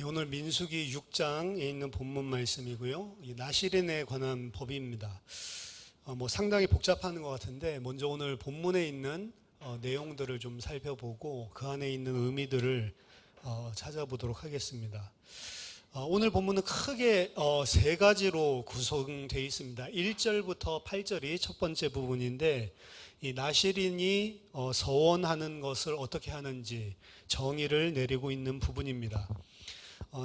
오늘 민수기 6장에 있는 본문 말씀이고요. 이 나실인에 관한 법입니다. 상당히 복잡한 것 같은데 먼저 오늘 본문에 있는 내용들을 좀 살펴보고 그 안에 있는 의미들을 찾아보도록 하겠습니다. 오늘 본문은 크게 세 가지로 구성되어 있습니다. 1절부터 8절이 첫 번째 부분인데 이 나실인이 서원하는 것을 어떻게 하는지 정의를 내리고 있는 부분입니다.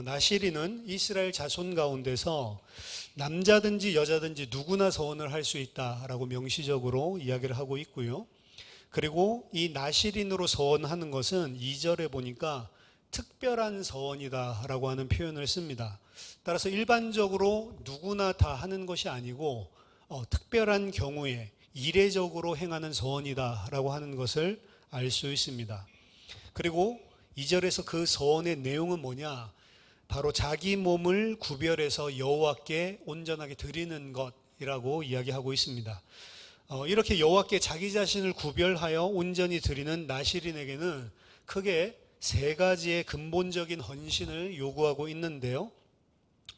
나실인은 이스라엘 자손 가운데서 남자든지 여자든지 누구나 서원을 할 수 있다라고 명시적으로 이야기를 하고 있고요. 그리고 이 나실인으로 서원하는 것은 2절에 보니까 특별한 서원이다라고 하는 표현을 씁니다. 따라서 일반적으로 누구나 다 하는 것이 아니고 특별한 경우에 이례적으로 행하는 서원이다라고 하는 것을 알 수 있습니다. 그리고 2절에서 그 서원의 내용은 뭐냐? 바로 자기 몸을 구별해서 여호와께 온전하게 드리는 것이라고 이야기하고 있습니다. 이렇게 여호와께 자기 자신을 구별하여 온전히 드리는 나실인에게는 크게 세 가지의 근본적인 헌신을 요구하고 있는데요.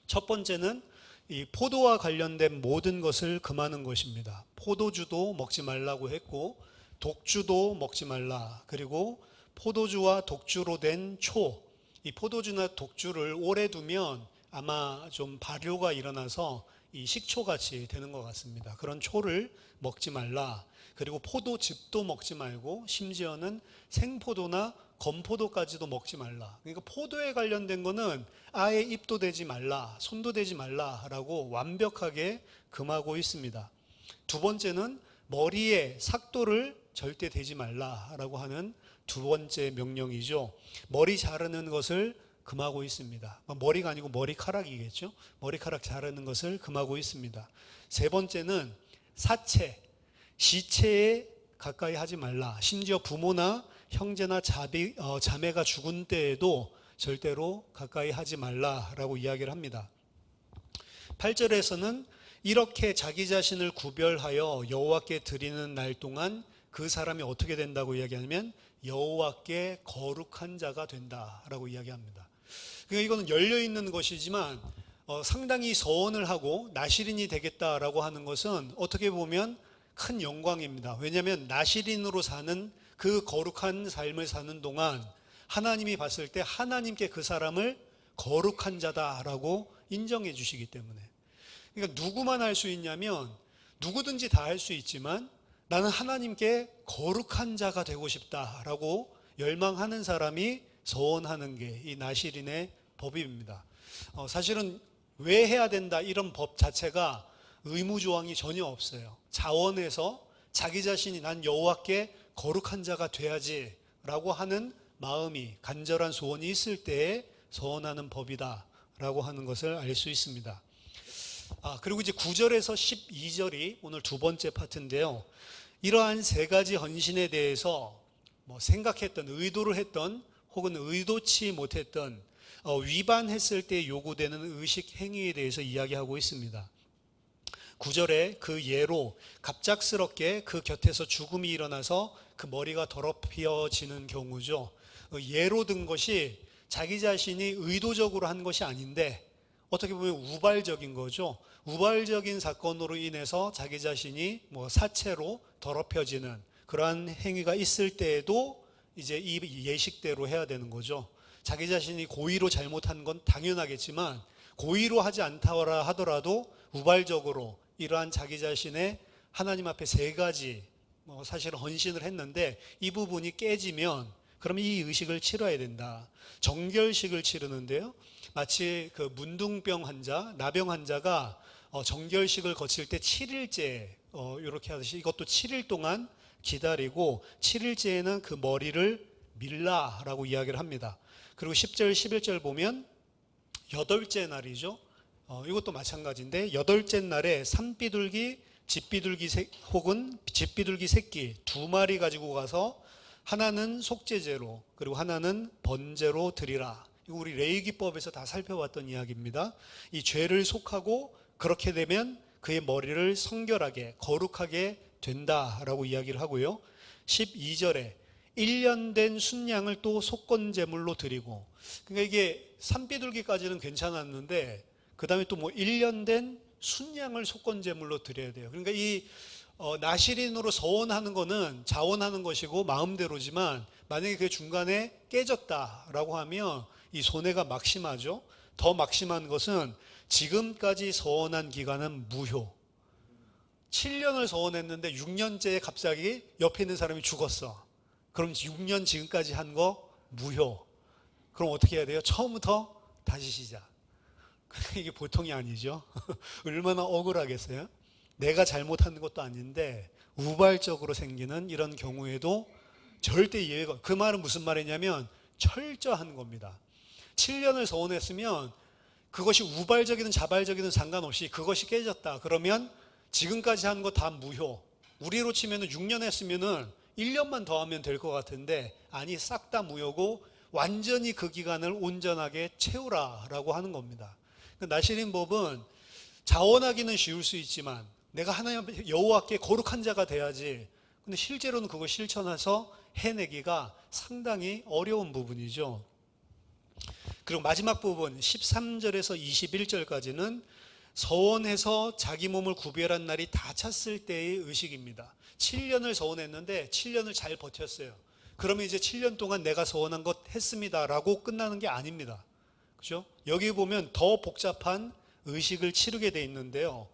첫 번째는 이 포도와 관련된 모든 것을 금하는 것입니다. 포도주도 먹지 말라고 했고 독주도 먹지 말라. 그리고 포도주와 독주로 된 초, 이 포도주나 독주를 오래 두면 아마 좀 발효가 일어나서 이 식초같이 되는 것 같습니다. 그런 초를 먹지 말라. 그리고 포도즙도 먹지 말고 심지어는 생포도나 건포도까지도 먹지 말라. 그러니까 포도에 관련된 거는 아예 입도 대지 말라, 손도 대지 말라라고 완벽하게 금하고 있습니다. 두 번째는 머리에 삭도를 절대 대지 말라라고 하는 두 번째 명령이죠. 머리 자르는 것을 금하고 있습니다. 머리가 아니고 머리카락이겠죠. 머리카락 자르는 것을 금하고 있습니다. 세 번째는 사체, 시체에 가까이 하지 말라. 심지어 부모나 형제나 자매가 죽은 때에도 절대로 가까이 하지 말라라고 이야기를 합니다. 8절에서는 이렇게 자기 자신을 구별하여 여호와께 드리는 날 동안 그 사람이 어떻게 된다고 이야기하냐면 여호와께 거룩한 자가 된다라고 이야기합니다. 그러니까 이거는 열려있는 것이지만 상당히 서원을 하고 나실인이 되겠다라고 하는 것은 어떻게 보면 큰 영광입니다. 왜냐하면 나실인으로 사는 그 거룩한 삶을 사는 동안 하나님이 봤을 때 하나님께 그 사람을 거룩한 자다라고 인정해 주시기 때문에. 그러니까 누구만 할 수 있냐면 누구든지 다 할 수 있지만 나는 하나님께 거룩한 자가 되고 싶다라고 열망하는 사람이 서원하는 게 이 나실인의 법입니다. 사실은 왜 해야 된다 이런 법 자체가 의무조항이 전혀 없어요. 자원해서 자기 자신이 난 여호와께 거룩한 자가 돼야지 라고 하는 마음이 간절한 소원이 있을 때에 서원하는 법이다 라고 하는 것을 알 수 있습니다. 그리고 이제 9절에서 12절이 오늘 두 번째 파트인데요. 이러한 세 가지 헌신에 대해서 생각했던, 의도를 했던 혹은 의도치 못했던 위반했을 때 요구되는 의식 행위에 대해서 이야기하고 있습니다. 9절에 그 예로 갑작스럽게 그 곁에서 죽음이 일어나서 그 머리가 더럽혀지는 경우죠. 예로 든 것이 자기 자신이 의도적으로 한 것이 아닌데 어떻게 보면 우발적인 거죠. 우발적인 사건으로 인해서 자기 자신이 사체로 더럽혀지는 그러한 행위가 있을 때에도 이제 이 예식대로 해야 되는 거죠. 자기 자신이 고의로 잘못한 건 당연하겠지만 고의로 하지 않다 하더라도 우발적으로 이러한 자기 자신의 하나님 앞에 세 가지 사실 헌신을 했는데 이 부분이 깨지면 그럼 이 의식을 치러야 된다. 정결식을 치르는데요. 마치 그 문둥병 환자, 나병 환자가 정결식을 거칠 때 7일째 이렇게 하듯이 이것도 7일 동안 기다리고 7일째에는 그 머리를 밀라라고 이야기를 합니다. 그리고 10절, 11절 보면 8째 날이죠. 이것도 마찬가지인데 8째 날에 산비둘기, 집비둘기 혹은 집비둘기 새끼 두 마리 가지고 가서 하나는 속죄제로 그리고 하나는 번제로 드리라. 이거 우리 레위기법에서 다 살펴봤던 이야기입니다. 이 죄를 속하고 그렇게 되면 그의 머리를 성결하게 거룩하게 된다라고 이야기를 하고요. 12절에 1년 된 순양을 또 속건제물로 드리고, 그러니까 이게 산비둘기까지는 괜찮았는데 그 다음에 또 뭐 1년 된 순양을 속건제물로 드려야 돼요. 그러니까 이 나실인으로 서원하는 거는 자원하는 것이고 마음대로지만 만약에 그 중간에 깨졌다라고 하면 이 손해가 막심하죠. 더 막심한 것은 지금까지 서원한 기간은 무효. 7년을 서원했는데 6년째에 갑자기 옆에 있는 사람이 죽었어. 그럼 6년 지금까지 한 거 무효. 그럼 어떻게 해야 돼요? 처음부터 다시 시작. 이게 보통이 아니죠. 얼마나 억울하겠어요? 내가 잘못한 것도 아닌데 우발적으로 생기는 이런 경우에도 절대 예외가, 그 말은 무슨 말이냐면 철저한 겁니다. 7년을 서원했으면 그것이 우발적이든 자발적이든 상관없이 그것이 깨졌다 그러면 지금까지 한 거 다 무효. 우리로 치면 6년 했으면 1년만 더 하면 될 것 같은데 아니, 싹 다 무효고 완전히 그 기간을 온전하게 채우라라고 하는 겁니다. 나실인 법은 자원하기는 쉬울 수 있지만 내가 하나님 여호와께 거룩한 자가 돼야지. 근데 실제로는 그거 실천해서 해내기가 상당히 어려운 부분이죠. 그리고 마지막 부분 13절에서 21절까지는 서원해서 자기 몸을 구별한 날이 다 찼을 때의 의식입니다. 7년을 서원했는데 7년을 잘 버텼어요. 그러면 이제 7년 동안 내가 서원한 것 했습니다라고 끝나는 게 아닙니다. 그죠? 여기 보면 더 복잡한 의식을 치르게 돼 있는데요.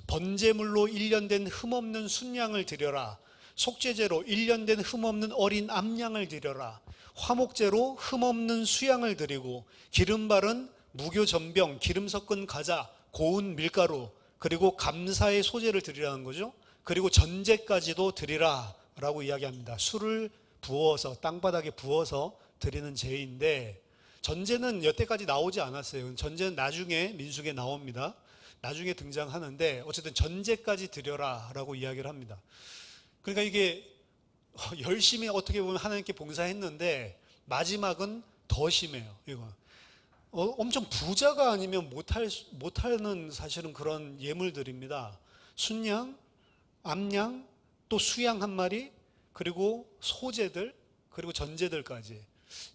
번제물로 1년 된 흠없는 순양을 드려라. 속죄제로 1년 된 흠없는 어린 암양을 드려라. 화목제로 흠없는 수양을 드리고 기름 바른 무교 전병, 기름 섞은 과자, 고운 밀가루, 그리고 감사의 소제를 드리라는 거죠. 그리고 전제까지도 드리라 라고 이야기합니다. 술을 부어서 땅바닥에 부어서 드리는 제인데 전제는 여태까지 나오지 않았어요. 전제는 나중에 민수기에 나옵니다. 나중에 등장하는데 어쨌든 전제까지 드려라 라고 이야기를 합니다. 그러니까 이게 열심히 어떻게 보면 하나님께 봉사했는데 마지막은 더 심해요. 이거 엄청 부자가 아니면 못하는 사실은 그런 예물들입니다. 순양, 암양, 또 수양 한 마리, 그리고 소제들, 그리고 전제들까지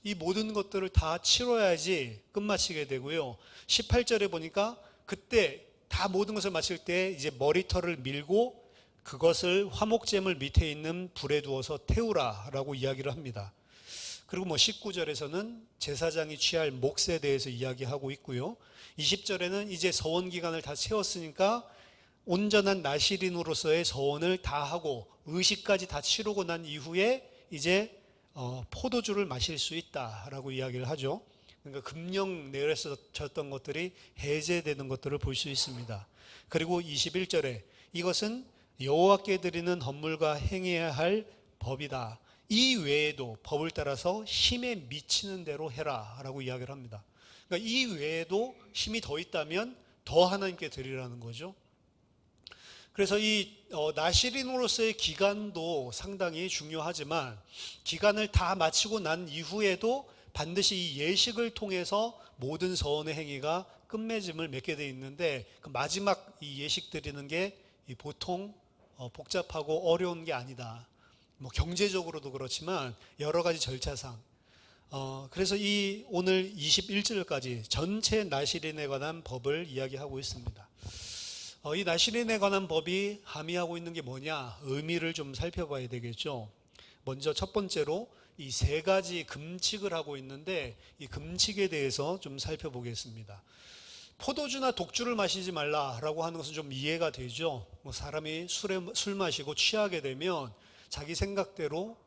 이 모든 것들을 다 치러야지 끝마치게 되고요. 18절에 보니까 그때 다 모든 것을 마칠 때 이제 머리털을 밀고 그것을 화목제물 밑에 있는 불에 두어서 태우라라고 이야기를 합니다. 그리고 19절에서는 제사장이 취할 몫에 대해서 이야기하고 있고요. 20절에는 이제 서원 기간을 다 채웠으니까 온전한 나실인으로서의 서원을 다 하고 의식까지 다 치르고 난 이후에 이제 포도주를 마실 수 있다라고 이야기를 하죠. 그러니까 금령 내렸었던 것들이 해제되는 것들을 볼 수 있습니다. 그리고 21절에 이것은 여호와께 드리는 헌물과 행해야 할 법이다. 이 외에도 법을 따라서 힘에 미치는 대로 해라 라고 이야기를 합니다. 그러니까 이 외에도 힘이 더 있다면 더 하나님께 드리라는 거죠. 그래서 이 나실인으로서의 기간도 상당히 중요하지만 기간을 다 마치고 난 이후에도 반드시 이 예식을 통해서 모든 서원의 행위가 끝맺음을 맺게 돼 있는데 그 마지막 이 예식 드리는 게 보통 복잡하고 어려운 게 아니다. 뭐 경제적으로도 그렇지만 여러 가지 절차상 그래서 이 오늘 21절까지 전체 나실인에 관한 법을 이야기하고 있습니다. 이 나실인에 관한 법이 함의하고 있는 게 뭐냐, 의미를 좀 살펴봐야 되겠죠. 먼저 첫 번째로 이 세 가지 금칙을 하고 있는데 이 금칙에 대해서 좀 살펴보겠습니다. 포도주나 독주를 마시지 말라라고 하는 것은 좀 이해가 되죠. 뭐 사람이 술 마시고 취하게 되면 자기 생각대로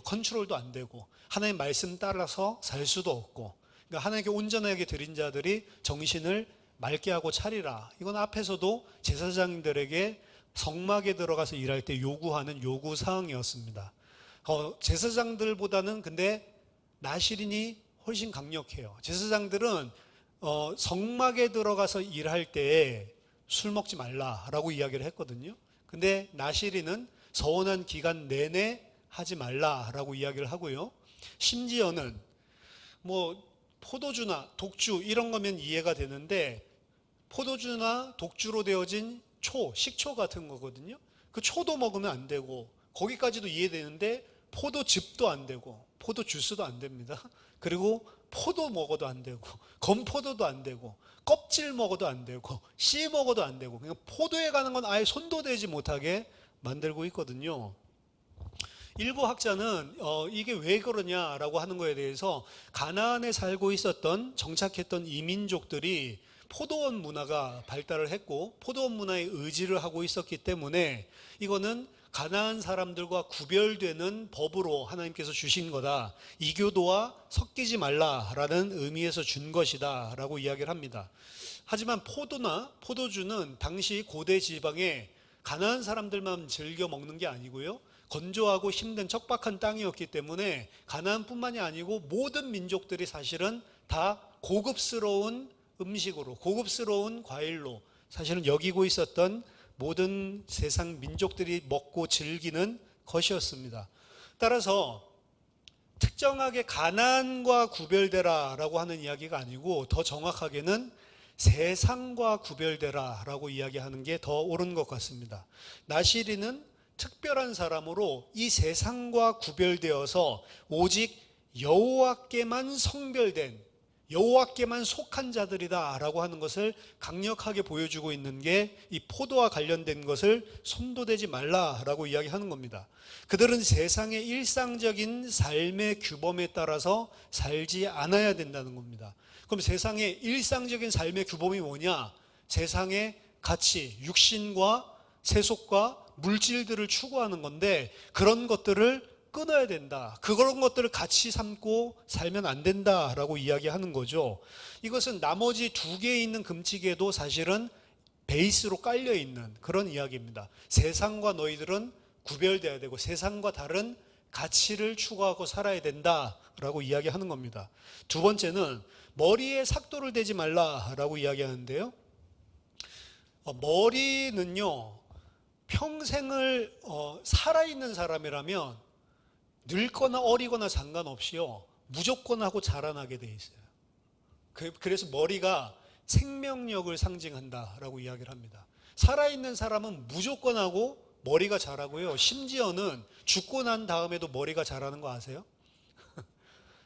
컨트롤도 안 되고 하나님 말씀 따라서 살 수도 없고, 그러니까 하나님께 온전하게 드린 자들이 정신을 맑게 하고 차리라. 이건 앞에서도 제사장들에게 성막에 들어가서 일할 때 요구하는 요구 사항이었습니다. 제사장들보다는 근데 나실인이 훨씬 강력해요. 제사장들은 성막에 들어가서 일할 때 술 먹지 말라라고 이야기를 했거든요. 근데 나실인은 서원한 기간 내내 하지 말라라고 이야기를 하고요. 심지어는 뭐 포도주나 독주 이런 거면 이해가 되는데 포도주나 독주로 되어진 식초 같은 거거든요. 그 초도 먹으면 안 되고 거기까지도 이해되는데 포도즙도 안 되고 포도 주스도 안 됩니다. 그리고 포도 먹어도 안 되고 건포도도 안 되고 껍질 먹어도 안 되고 씨 먹어도 안 되고 그냥 포도에 가는 건 아예 손도 대지 못하게 만들고 있거든요. 일부 학자는 이게 왜 그러냐라고 하는 거에 대해서 가나안에 살고 있었던 정착했던 이민족들이 포도원 문화가 발달을 했고 포도원 문화에 의지를 하고 있었기 때문에 이거는 가나안 사람들과 구별되는 법으로 하나님께서 주신 거다. 이교도와 섞이지 말라라는 의미에서 준 것이다 라고 이야기를 합니다. 하지만 포도나 포도주는 당시 고대 지방에 가나안 사람들만 즐겨 먹는 게 아니고요, 건조하고 힘든 척박한 땅이었기 때문에 가나안뿐만이 아니고 모든 민족들이 사실은 다 고급스러운 음식으로, 고급스러운 과일로 사실은 여기고 있었던 모든 세상 민족들이 먹고 즐기는 것이었습니다. 따라서 특정하게 가나안과 구별되라라고 하는 이야기가 아니고 더 정확하게는 세상과 구별되라라고 이야기하는 게 더 옳은 것 같습니다. 나시리는 특별한 사람으로 이 세상과 구별되어서 오직 여호와께만 성별된, 여호와께만 속한 자들이다 라고 하는 것을 강력하게 보여주고 있는 게 이 포도와 관련된 것을 손도 대지 말라라고 이야기하는 겁니다. 그들은 세상의 일상적인 삶의 규범에 따라서 살지 않아야 된다는 겁니다. 그럼 세상의 일상적인 삶의 규범이 뭐냐? 세상의 가치, 육신과 세속과 물질들을 추구하는 건데 그런 것들을 끊어야 된다. 그런 것들을 같이 삼고 살면 안 된다라고 이야기하는 거죠. 이것은 나머지 두 개에 있는 금칙에도 사실은 베이스로 깔려 있는 그런 이야기입니다. 세상과 너희들은 구별돼야 되고 세상과 다른 가치를 추구하고 살아야 된다라고 이야기하는 겁니다. 두 번째는 머리에 삭도를 대지 말라라고 이야기하는데요. 머리는요, 평생을 살아있는 사람이라면 늙거나 어리거나 상관없이요, 무조건 하고 자라나게 돼 있어요. 그래서 머리가 생명력을 상징한다라고 이야기를 합니다. 살아있는 사람은 무조건 하고 머리가 자라고요, 심지어는 죽고 난 다음에도 머리가 자라는 거 아세요?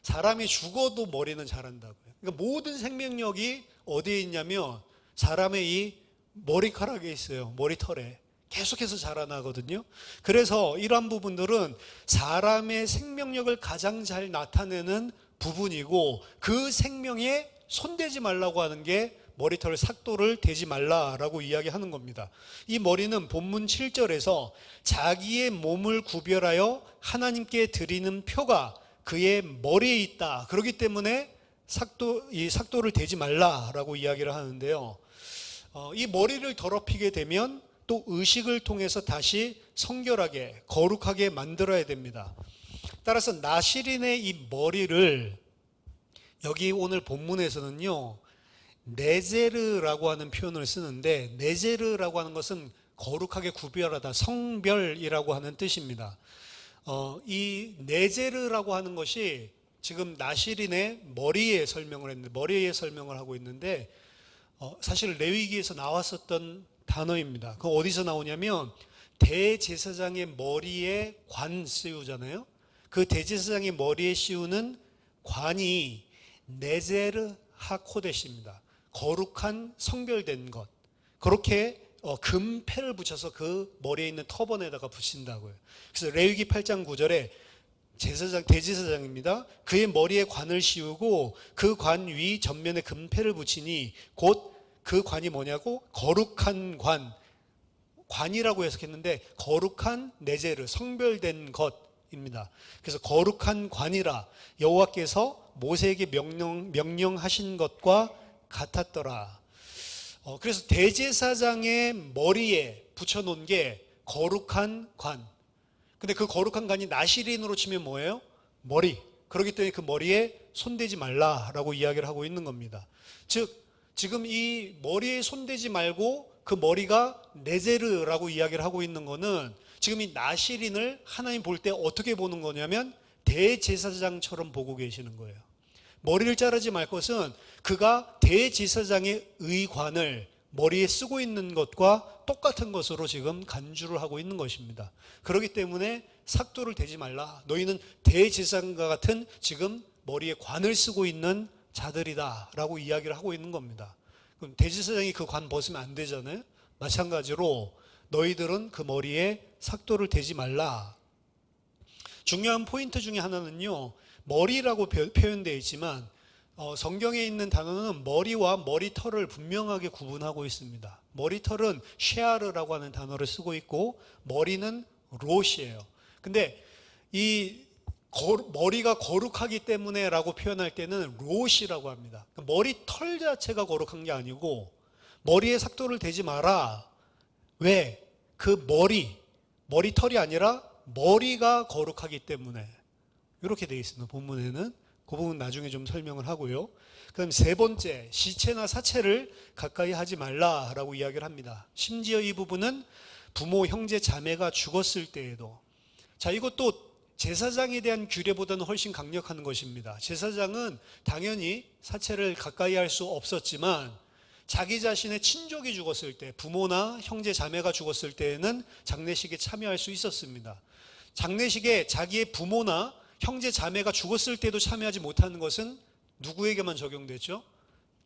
사람이 죽어도 머리는 자란다고요. 그러니까 모든 생명력이 어디에 있냐면 사람의 이 머리카락에 있어요. 머리털에 계속해서 자라나거든요. 그래서 이러한 부분들은 사람의 생명력을 가장 잘 나타내는 부분이고 그 생명에 손대지 말라고 하는 게 머리털 삭도를 대지 말라라고 이야기하는 겁니다. 이 머리는 본문 7절에서 자기의 몸을 구별하여 하나님께 드리는 표가 그의 머리에 있다. 그렇기 때문에 이 삭도를 대지 말라라고 이야기를 하는데요. 이 머리를 더럽히게 되면 또 의식을 통해서 다시 성결하게 거룩하게 만들어야 됩니다. 따라서 나시린의 이 머리를 여기 오늘 본문에서는요, 네제르라고 하는 표현을 쓰는데, 네제르라고 하는 것은 거룩하게 구별하다, 성별이라고 하는 뜻입니다. 이 네제르라고 하는 것이 지금 나시린의 머리에 설명을 했는데, 머리에 설명을 하고 있는데 사실 레위기에서 나왔었던 단어입니다. 그 어디서 나오냐면 대제사장의 머리에 관 씌우잖아요. 그 대제사장의 머리에 씌우는 관이 네제르 하코데시입니다. 거룩한 성별된 것. 그렇게 금패를 붙여서 그 머리에 있는 터번에다가 붙인다고요. 그래서 레위기 8장 9절에 대제사장입니다. 그의 머리에 관을 씌우고 그 관 위 전면에 금패를 붙이니 곧 그 관이 뭐냐고? 거룩한 관이라고 해석했는데 거룩한 네제르, 성별된 것입니다. 그래서 거룩한 관이라 여호와께서 모세에게 명령하신 것과 같았더라. 그래서 대제사장의 머리에 붙여놓은 게 거룩한 관. 근데 그 거룩한 관이 나시린으로 치면 뭐예요? 머리. 그렇기 때문에 그 머리에 손대지 말라라고 이야기를 하고 있는 겁니다. 즉 지금 이 머리에 손대지 말고 그 머리가 네제르라고 이야기를 하고 있는 거는 지금 이 나시린을 하나님 볼 때 어떻게 보는 거냐면 대제사장처럼 보고 계시는 거예요. 머리를 자르지 말 것은 그가 대제사장의 의관을 머리에 쓰고 있는 것과 똑같은 것으로 지금 간주를 하고 있는 것입니다. 그렇기 때문에 삭도를 대지 말라. 너희는 대제사장과 같은 지금 머리에 관을 쓰고 있는 자들이다라고 이야기를 하고 있는 겁니다. 그럼 대제사장이 그 관 벗으면 안 되잖아요. 마찬가지로 너희들은 그 머리에 삭도를 대지 말라. 중요한 포인트 중에 하나는요, 머리라고 표현되어 있지만 성경에 있는 단어는 머리와 머리털을 분명하게 구분하고 있습니다. 머리털은 쉐아르라고 하는 단어를 쓰고 있고 머리는 롯이에요. 근데 이 머리가 거룩하기 때문에 라고 표현할 때는 롯이라고 합니다. 머리털 자체가 거룩한 게 아니고 머리에 삭도를 대지 마라. 왜? 그 머리털이 아니라 머리가 거룩하기 때문에 이렇게 되어 있습니다. 본문에는 그 부분 나중에 좀 설명을 하고요. 그다음 세 번째, 시체나 사체를 가까이 하지 말라라고 이야기를 합니다. 심지어 이 부분은 부모, 형제, 자매가 죽었을 때에도. 자, 이것도 제사장에 대한 규례보다는 훨씬 강력한 것입니다. 제사장은 당연히 사체를 가까이 할 수 없었지만 자기 자신의 친족이 죽었을 때, 부모나 형제, 자매가 죽었을 때에는 장례식에 참여할 수 있었습니다. 장례식에 자기의 부모나 형제, 자매가 죽었을 때도 참여하지 못하는 것은 누구에게만 적용됐죠?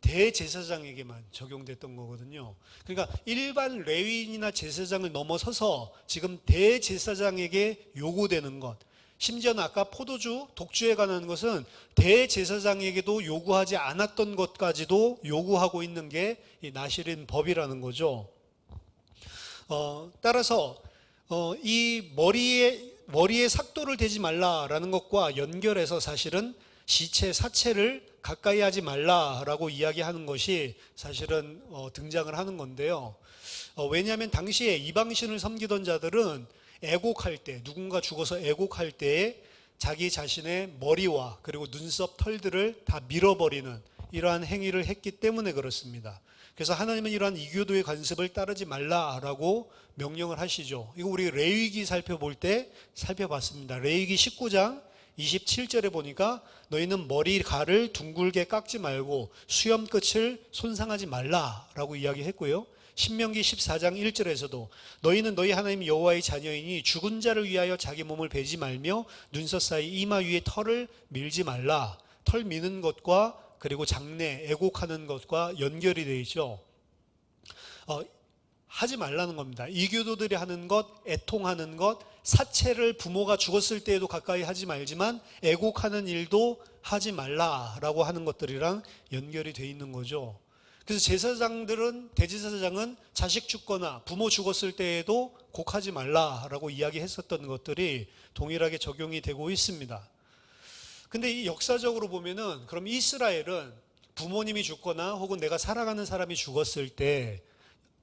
대제사장에게만 적용됐던 거거든요. 그러니까 일반 레위인이나 제사장을 넘어서서 지금 대제사장에게 요구되는 것, 심지어는 아까 포도주, 독주에 관한 것은 대제사장에게도 요구하지 않았던 것까지도 요구하고 있는 게 이 나실인 법이라는 거죠. 따라서 이 머리에 삭도를 대지 말라라는 것과 연결해서 사실은 시체, 사체를 가까이 하지 말라라고 이야기하는 것이 사실은 등장을 하는 건데요. 왜냐하면 당시에 이방신을 섬기던 자들은 애곡할 때, 누군가 죽어서 애곡할 때에 자기 자신의 머리와 그리고 눈썹, 털들을 다 밀어버리는 이러한 행위를 했기 때문에 그렇습니다. 그래서 하나님은 이러한 이교도의 관습을 따르지 말라라고 명령을 하시죠. 이거 우리 레위기 살펴볼 때 살펴봤습니다. 레위기 19장 27절에 보니까 너희는 머리칼을 둥글게 깎지 말고 수염 끝을 손상하지 말라라고 이야기했고요. 신명기 14장 1절에서도 너희는 너희 하나님 여호와의 자녀이니 죽은 자를 위하여 자기 몸을 베지 말며 눈썹 사이 이마 위에 털을 밀지 말라. 털 미는 것과 그리고 장례, 애곡하는 것과 연결이 되어 있죠. 하지 말라는 겁니다. 이교도들이 하는 것, 애통하는 것, 사체를 부모가 죽었을 때에도 가까이 하지 말지만 애곡하는 일도 하지 말라라고 하는 것들이랑 연결이 되어 있는 거죠. 그래서 대제사장은 자식 죽거나 부모 죽었을 때에도 곡하지 말라라고 이야기했었던 것들이 동일하게 적용이 되고 있습니다. 근데 이 역사적으로 보면은 그럼 이스라엘은 부모님이 죽거나 혹은 내가 사랑하는 사람이 죽었을 때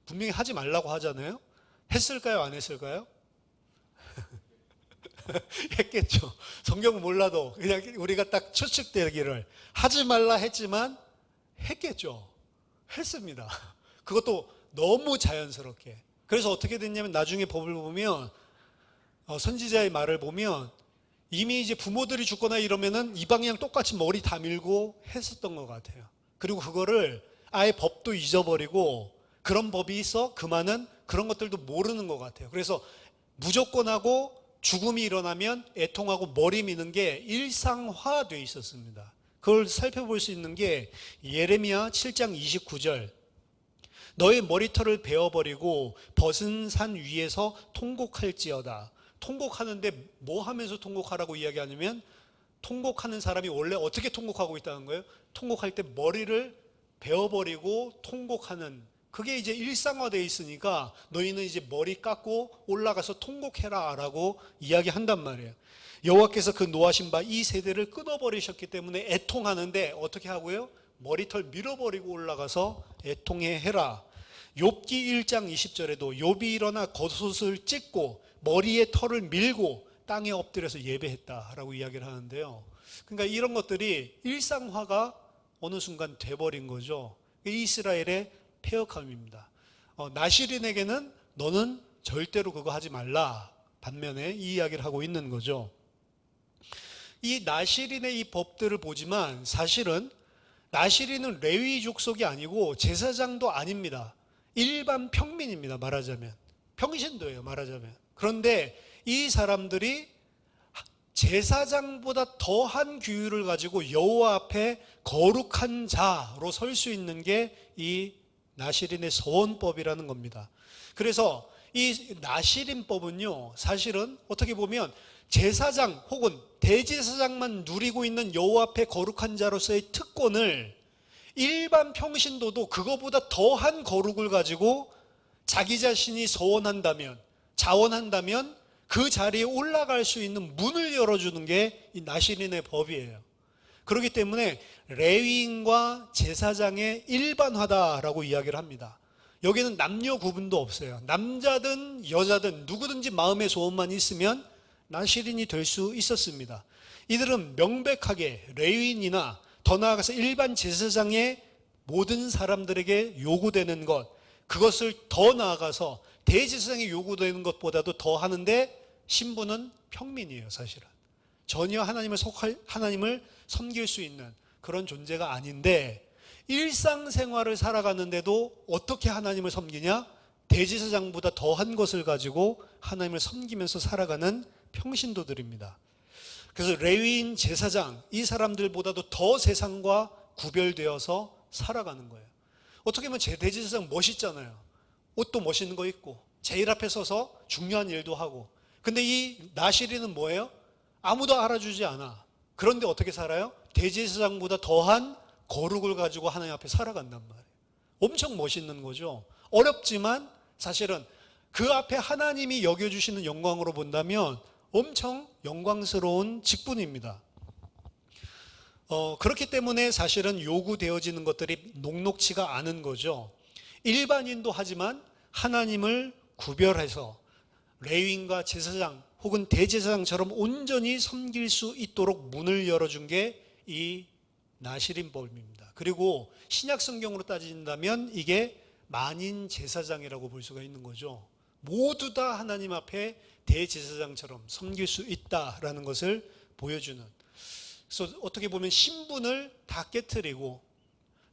분명히 하지 말라고 하잖아요. 했을까요? 안 했을까요? 했겠죠. 성경은 몰라도 그냥 우리가 딱 추측되기를 하지 말라 했지만 했겠죠. 했습니다. 그것도 너무 자연스럽게. 그래서 어떻게 됐냐면 나중에 법을 보면 선지자의 말을 보면 이미 이제 부모들이 죽거나 이러면은 이방이랑 똑같이 머리 다 밀고 했었던 것 같아요. 그리고 그거를 아예 법도 잊어버리고 그런 법이 있어 그만은 그런 것들도 모르는 것 같아요. 그래서 무조건 하고 죽음이 일어나면 애통하고 머리 미는 게 일상화되어 있었습니다. 그걸 살펴볼 수 있는 게 예레미야 7장 29절 너의 머리털을 베어버리고 벗은 산 위에서 통곡할지어다. 통곡하는데 뭐 하면서 통곡하라고 이야기하냐면 통곡하는 사람이 원래 어떻게 통곡하고 있다는 거예요? 통곡할 때 머리를 베어버리고 통곡하는 그게 이제 일상화되어 있으니까 너희는 이제 머리 깎고 올라가서 통곡해라 라고 이야기한단 말이에요. 여호와께서 그 노하신 바 이 세대를 끊어버리셨기 때문에 애통하는데 어떻게 하고요? 머리털 밀어버리고 올라가서 애통해 해라. 욥기 1장 20절에도 욥이 일어나 겉옷을 찢고 머리에 털을 밀고 땅에 엎드려서 예배했다라고 이야기를 하는데요. 그러니까 이런 것들이 일상화가 어느 순간 돼버린 거죠. 이스라엘의 폐역함입니다. 나실인에게는 너는 절대로 그거 하지 말라. 반면에 이 이야기를 하고 있는 거죠. 이 나실인의 이 법들을 보지만 사실은 나실인은 레위 족속이 아니고 제사장도 아닙니다. 일반 평민입니다. 말하자면 평신도예요. 말하자면. 그런데 이 사람들이 제사장보다 더한 규율을 가지고 여호와 앞에 거룩한 자로 설 수 있는 게 이 나시린의 서원법이라는 겁니다. 그래서 이 나시린법은요, 사실은 어떻게 보면 제사장 혹은 대제사장만 누리고 있는 여호와 앞에 거룩한 자로서의 특권을 일반 평신도도 그거보다 더한 거룩을 가지고 자기 자신이 서원한다면, 자원한다면 그 자리에 올라갈 수 있는 문을 열어주는 게 이 나시린의 법이에요. 그렇기 때문에 레위인과 제사장의 일반화다라고 이야기를 합니다. 여기는 남녀 구분도 없어요. 남자든 여자든 누구든지 마음의 소원만 있으면 나시린이 될 수 있었습니다. 이들은 명백하게 레위인이나 더 나아가서 일반 제사장의 모든 사람들에게 요구되는 것, 그것을 더 나아가서 대제사장이 요구되는 것보다도 더 하는데 신부는 평민이에요, 사실은. 전혀 하나님을 섬길 수 있는 그런 존재가 아닌데, 일상생활을 살아가는데도 어떻게 하나님을 섬기냐? 대제사장보다 더한 것을 가지고 하나님을 섬기면서 살아가는 평신도들입니다. 그래서 레위인, 제사장, 이 사람들보다도 더 세상과 구별되어서 살아가는 거예요. 어떻게 보면 대제사장 멋있잖아요. 옷도 멋있는 거 입고 제일 앞에 서서 중요한 일도 하고. 근데 이 나시린은 뭐예요? 아무도 알아주지 않아. 그런데 어떻게 살아요? 대제사장보다 더한 거룩을 가지고 하나님 앞에 살아간단 말이에요. 엄청 멋있는 거죠. 어렵지만 사실은 그 앞에 하나님이 여겨주시는 영광으로 본다면 엄청 영광스러운 직분입니다. 그렇기 때문에 사실은 요구되어지는 것들이 녹록치가 않은 거죠. 일반인도 하지만 하나님을 구별해서 레위인과 제사장 혹은 대제사장처럼 온전히 섬길 수 있도록 문을 열어준 게 이 나시린법입니다. 그리고 신약 성경으로 따진다면 이게 만인 제사장이라고 볼 수가 있는 거죠. 모두 다 하나님 앞에 대제사장처럼 섬길 수 있다라는 것을 보여주는. 그래서 어떻게 보면 신분을 다 깨트리고,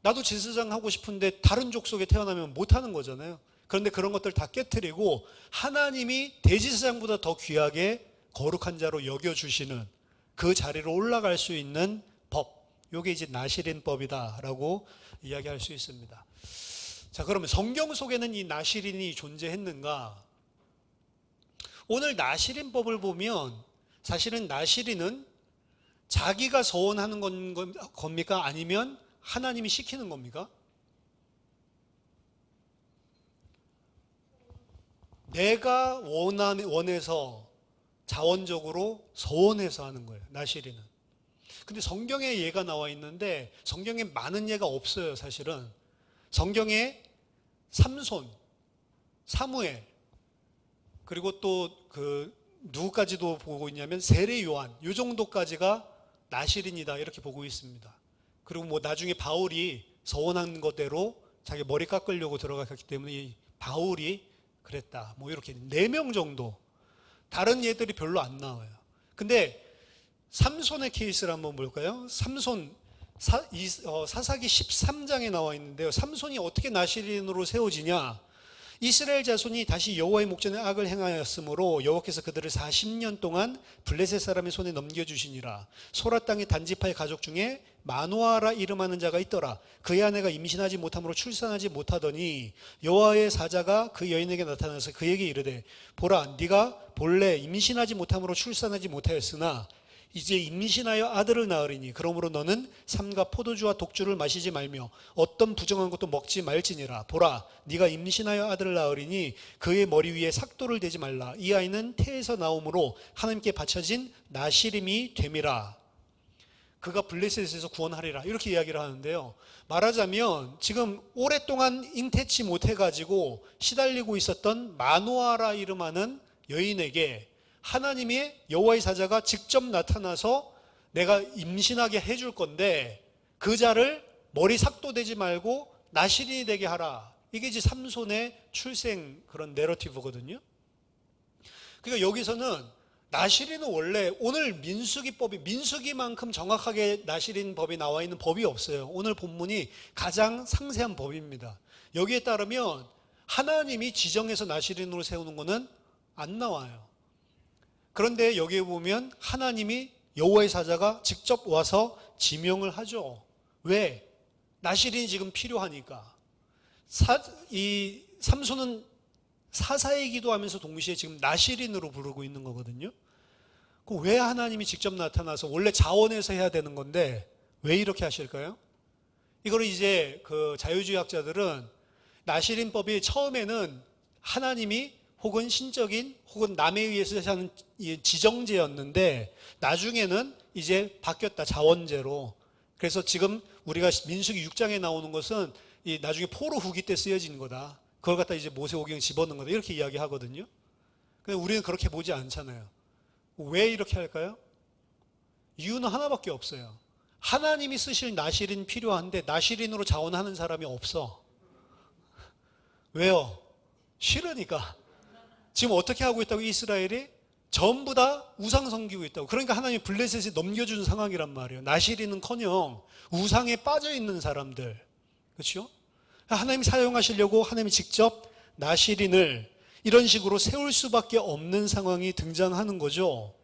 나도 제사장 하고 싶은데 다른 족속에 태어나면 못하는 거잖아요. 그런데 그런 것들 다 깨트리고 하나님이 대제사장보다 더 귀하게 거룩한 자로 여겨주시는 그 자리로 올라갈 수 있는 법, 이게 이제 나시린법이다라고 이야기할 수 있습니다. 자, 그러면 성경 속에는 이 나시린이 존재했는가? 오늘 나시린법을 보면 사실은 나시린은 자기가 서원하는 겁니까? 아니면 하나님이 시키는 겁니까? 내가 원해서 자원적으로 서원해서 하는 거예요, 나시린은. 근데 성경에 예가 나와 있는데 성경에 많은 예가 없어요, 사실은. 성경에 삼손, 사무엘, 그리고 또 누구까지도 보고 있냐면 세례 요한, 이 정도까지가 나시린이다 이렇게 보고 있습니다. 그리고 뭐 나중에 바울이 서원한 것대로 자기 머리 깎으려고 들어갔기 때문에 이 바울이 그랬다, 뭐 이렇게 4명 정도. 다른 예들이 별로 안 나와요. 근데 삼손의 케이스를 한번 볼까요? 삼손 사사기 13장에 나와 있는데요. 삼손이 어떻게 나시린으로 세워지냐? 이스라엘 자손이 다시 여호와의 목전에 악을 행하였으므로 여호와께서 그들을 40년 동안 블레셋 사람의 손에 넘겨주시니라. 소라 땅의 단지파의 가족 중에 마노아라 이름하는 자가 있더라. 그의 아내가 임신하지 못함으로 출산하지 못하더니 여호와의 사자가 그 여인에게 나타나서 그에게 이르되, 보라, 네가 본래 임신하지 못함으로 출산하지 못하였으나 이제 임신하여 아들을 낳으리니 그러므로 너는 삼가 포도주와 독주를 마시지 말며 어떤 부정한 것도 먹지 말지니라. 보라, 네가 임신하여 아들을 낳으리니 그의 머리 위에 삭도를 대지 말라. 이 아이는 태에서 나옴으로 하나님께 바쳐진 나시림이 됨이라. 그가 블레셋에서 구원하리라, 이렇게 이야기를 하는데요. 말하자면 지금 오랫동안 잉태치 못해가지고 시달리고 있었던 마노아라 이름하는 여인에게 하나님의 여호와의 사자가 직접 나타나서 내가 임신하게 해줄 건데 그 자를 머리 삭도되지 말고 나시린이 되게 하라. 이게 이제 삼손의 출생 그런 내러티브거든요. 그러니까 여기서는 나시린은 원래 오늘 민수기만큼 정확하게 나시린 법이 나와 있는 법이 없어요. 오늘 본문이 가장 상세한 법입니다. 여기에 따르면 하나님이 지정해서 나시린으로 세우는 거는 안 나와요. 그런데 여기에 보면 하나님이 여호와의 사자가 직접 와서 지명을 하죠. 왜? 나실인이 지금 필요하니까. 이 삼손은 사사의 기도하면서 동시에 지금 나실인으로 부르고 있는 거거든요. 왜 하나님이 직접 나타나서, 원래 자원에서 해야 되는 건데 왜 이렇게 하실까요? 이거를 이제 그 자유주의학자들은 나실인법이 처음에는 하나님이 혹은 신적인 혹은 남에 의해서 하는 지정제였는데 나중에는 이제 바뀌었다, 자원제로. 그래서 지금 우리가 민수기 6장에 나오는 것은 이 나중에 포로 후기 때 쓰여진 거다. 그걸 갖다 이제 모세오경에 집어넣은 거다. 이렇게 이야기하거든요. 근데 우리는 그렇게 보지 않잖아요. 왜 이렇게 할까요? 이유는 하나밖에 없어요. 하나님이 쓰실 나실인 필요한데 나실인으로 자원하는 사람이 없어. 왜요? 싫으니까. 지금 어떻게 하고 있다고, 이스라엘이? 전부 다 우상 섬기고 있다고. 그러니까 하나님이 블레셋에 넘겨주는 상황이란 말이에요. 나실인은커녕 우상에 빠져 있는 사람들. 그렇죠? 하나님이 사용하시려고 하나님이 직접 나실인을 이런 식으로 세울 수밖에 없는 상황이 등장하는 거죠.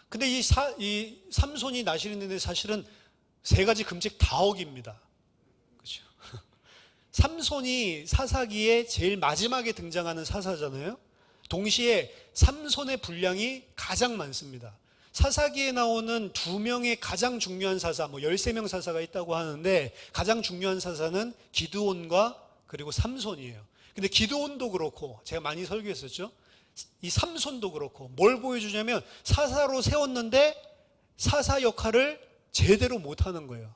근데 이 삼손이 나실인인데 사실은 세 가지 금칙 다 어깁니다. 그렇죠? 삼손이 사사기에 제일 마지막에 등장하는 사사잖아요. 동시에 삼손의 분량이 가장 많습니다. 사사기에 나오는 2명의 가장 중요한 사사, 13명 사사가 있다고 하는데 가장 중요한 사사는 기드온과 그리고 삼손이에요. 근데 기드온도 그렇고, 제가 많이 설교했었죠. 이 삼손도 그렇고 뭘 보여주냐면 사사로 세웠는데 사사 역할을 제대로 못하는 거예요.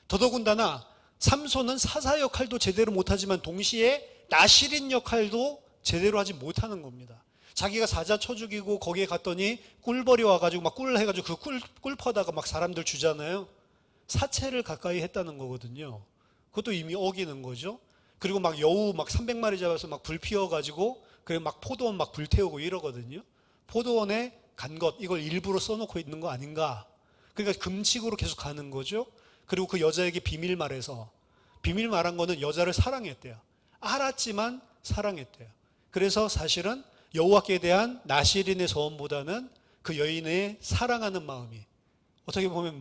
더더군다나 삼손은 사사 역할도 제대로 못하지만 동시에 나실인 역할도 제대로 하지 못하는 겁니다. 자기가 사자 쳐 죽이고 거기에 갔더니 꿀벌이 와가지고 막 꿀 해가지고 그 꿀 퍼다가 막 사람들 주잖아요. 사체를 가까이 했다는 거거든요. 그것도 이미 어기는 거죠. 그리고 막 여우 막 300마리 잡아서 막 불 피워가지고 그리고 막 포도원 막 불태우고 이러거든요. 포도원에 간 것, 이걸 일부러 써놓고 있는 거 아닌가. 그러니까 금칙으로 계속 가는 거죠. 그리고 그 여자에게 비밀 말해서, 비밀 말한 거는 여자를 사랑했대요. 알았지만 사랑했대요. 그래서 사실은 여호와께 대한 나실인의 서원보다는 그 여인의 사랑하는 마음이, 어떻게 보면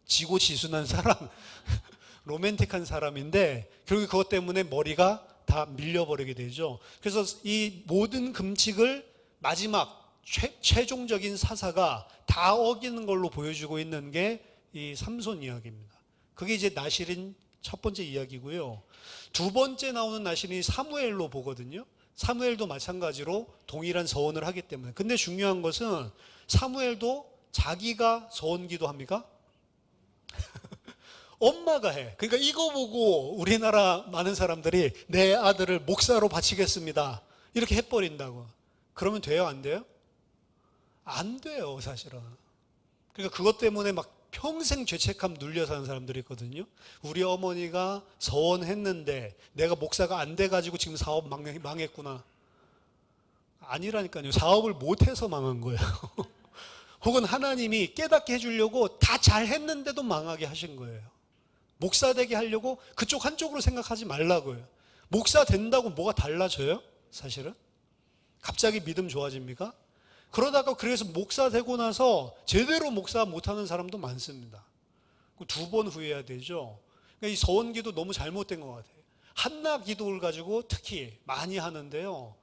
지고지순한 사랑, 로맨틱한 사람인데 결국 그것 때문에 머리가 다 밀려버리게 되죠. 그래서 이 모든 금칙을 마지막 최종적인 사사가 다 어기는 걸로 보여주고 있는 게 이 삼손 이야기입니다. 그게 이제 나실인 첫 번째 이야기고요. 두 번째 나오는 나실인이 사무엘로 보거든요. 사무엘도 마찬가지로 동일한 서원을 하기 때문에. 근데 중요한 것은 사무엘도 자기가 서원 기도합니까? 엄마가 해. 그러니까 이거 보고 우리나라 많은 사람들이 내 아들을 목사로 바치겠습니다, 이렇게 해버린다고. 그러면 돼요, 안 돼요? 안 돼요, 사실은. 그러니까 그것 때문에 막 평생 죄책감 눌려 사는 사람들이 있거든요. 우리 어머니가 서원했는데 내가 목사가 안 돼가지고 지금 사업 망했구나. 아니라니까요. 사업을 못해서 망한 거예요. 혹은 하나님이 깨닫게 해주려고 다 잘했는데도 망하게 하신 거예요. 목사 되게 하려고 그쪽 한쪽으로 생각하지 말라고요. 목사 된다고 뭐가 달라져요? 사실은 갑자기 믿음 좋아집니까? 그러다가 그래서 목사 되고 나서 제대로 목사 못하는 사람도 많습니다. 2번 후회해야 되죠. 그러니까 이 서원기도 너무 잘못된 것 같아요. 한나 기도를 가지고 특히 많이 하는데요.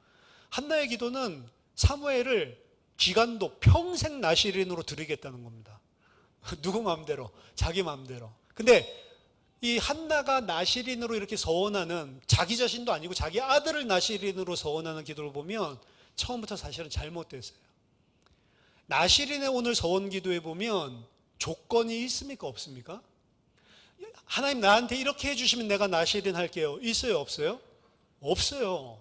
한나의 기도는 사무엘을 기간도 평생 나실인으로 드리겠다는 겁니다. 누구 마음대로, 자기 마음대로. 근데 이 한나가 나실인으로 이렇게 서원하는, 자기 자신도 아니고 자기 아들을 나실인으로 서원하는 기도를 보면 처음부터 사실은 잘못됐어요. 나실인의 오늘 서원 기도에 보면 조건이 있습니까, 없습니까? 하나님 나한테 이렇게 해주시면 내가 나실인 할게요. 있어요, 없어요? 없어요.